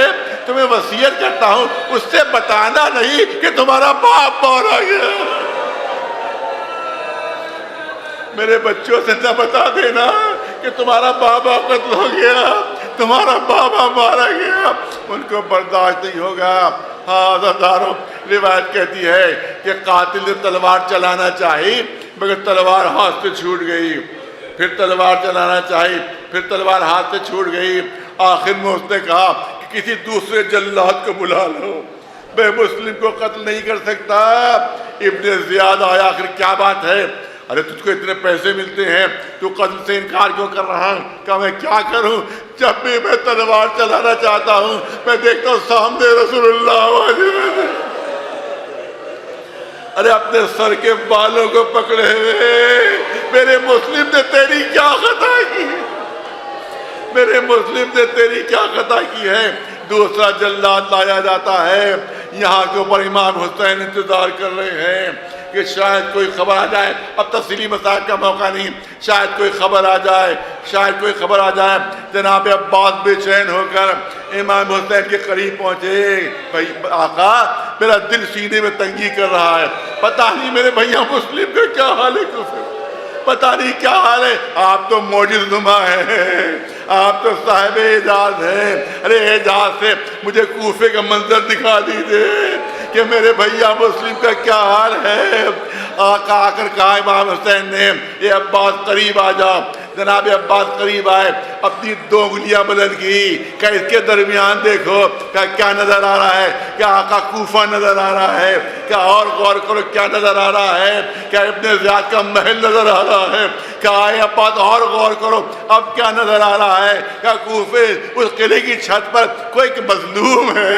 A: تو میں وصیت کرتا ہوں اس سے بتانا نہیں کہ تمہارا باپ مارا گیا، میرے بچوں سے نہ بتا دینا کہ تمہارا بابا قتل ہو گیا، تمہارا بابا مارا گیا، ان کو برداشت نہیں ہوگا۔ ہاں زرداروں روایت کہتی ہے کہ قاتل نے تلوار چلانا چاہی مگر تلوار ہاتھ سے چھوٹ گئی، پھر تلوار چلانا چاہی پھر تلوار ہاتھ سے چھوٹ گئی۔ آخر میں اس نے کہا کہ کسی دوسرے جلاد کو بلا لو، میں مسلم کو قتل نہیں کر سکتا۔ ابن زیاد آیا آخر کیا بات ہے؟ ارے تجھ کو اتنے پیسے ملتے ہیں تو قتل سے انکار کیوں کر رہا ہے؟ کہا میں کیا کروں، جب بھی میں تلوار چلانا چاہتا ہوں میں دیکھتا ہوں سامنے رسول اللہ ارے اپنے سر کے بالوں کو پکڑے ہوئے، میرے مسلم نے تیری کیا خطا کی، میرے مسلم نے تیری کیا خطا کی ہے؟ دوسرا جلاد لایا جاتا ہے، یہاں کے اوپر امام حسین انتظار کر رہے ہیں، کہ شاید کوئی خبر آ جائے، اب تفصیلی مسائل کا موقع نہیں، شاید کوئی خبر آ جائے، شاید کوئی خبر آ جائے۔ جناب عباس بے چین ہو کر امام حسین کے قریب پہنچے، بھائی آقا میرا دل سینے میں تنگی کر رہا ہے، پتہ نہیں میرے بھیا مسلم کا کیا حال ہے، پتہ نہیں کیا حال ہے۔ آپ تو معجز نما ہیں، آپ تو صاحب اعجاز ہیں، ارے اعجاز سے مجھے کوفے کا منظر دکھا دیجیے کہ میرے بھیا مسلم کا کیا حال ہے۔ آقا آ کر کہا امام حسین نے، یہ عباس قریب آ جا۔ جناب عباس قریب آئے، اپنی 2 انگلیاں بلند کی کہ اس کے درمیان دیکھو کیا نظر آ رہا ہے، کیا آقا کوفہ نظر آ رہا ہے، کیا اور غور کرو کیا نظر آ رہا ہے، کیا ابن زیاد کا محل نظر آ رہا ہے، کیا آئے عباس اور غور کرو اب کیا نظر آ رہا ہے، کیا کوفے اس قلعے کی چھت پر کوئی مظلوم ہے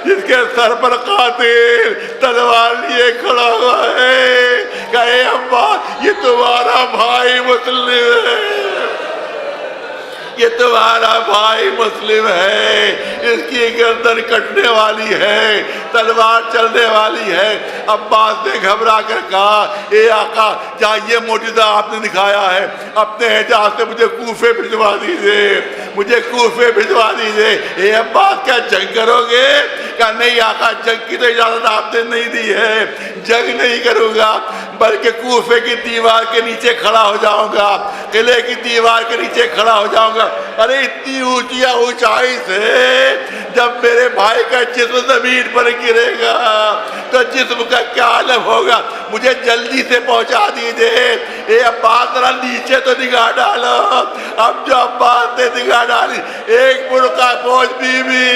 A: جس کے سر پر قاتل تلوار لیے کھڑا ہوا ہے، کہ اے عباس یہ تمہارا بھائی مسلم ہے، یہ تمہارا بھائی مسلم ہے، اس کی گردن کٹنے والی ہے، تلوار چلنے والی ہے۔ عباس نے گھبرا کر کہا، اے آقا جہاں یہ معجزہ آپ نے دکھایا ہے اپنے اعجاز سے مجھے کوفے بھجوا دیجیے، مجھے کوفے بھجوا دیجیے۔ اے عباس کیا جنگ کرو گے؟ کہا نہیں آقا جنگ کی تو اجازت آپ نے نہیں دی ہے، جنگ نہیں کروں گا، بلکہ کوفے کی دیوار کے نیچے کھڑا ہو جاؤں گا، قلعے کی دیوار کے نیچے کھڑا ہو جاؤں گا۔ ارے اتنی اونچائی سے جب میرے بھائی کا جسم زمین پر گرے گا تو جسم کا کیا عالم ہوگا، مجھے جلدی سے پہنچا دیجئے۔ اے عباس ذرا نیچے تو نگاہ ڈالو۔ اب جو عباس نے نگاہ ڈالی، ایک بڑکا فوج بی بی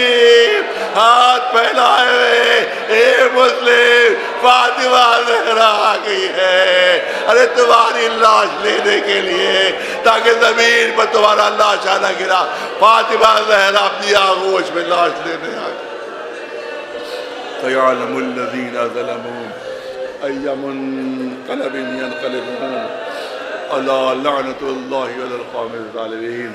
A: ہاتھ پھیلائے ہوئے، اے مسلم فاطمہ زہرا آ گئی ہے، ارے تمہاری لاش لینے کے لیے، تاکہ زمین پر تمہارا لاشا نہ گرا۔ فاطمہ زہرا اپنی آغوش میں لاش لینے آ گئی۔ سَيَعْلَمُ الَّذِينَ ظَلَمُوا أَيَّ مُنقَلَبٍ يَنقَلِبُونَ أَلَا لَعْنَةُ اللَّهِ عَلَى الْقَوْمِ الظَّالِمِينَ۔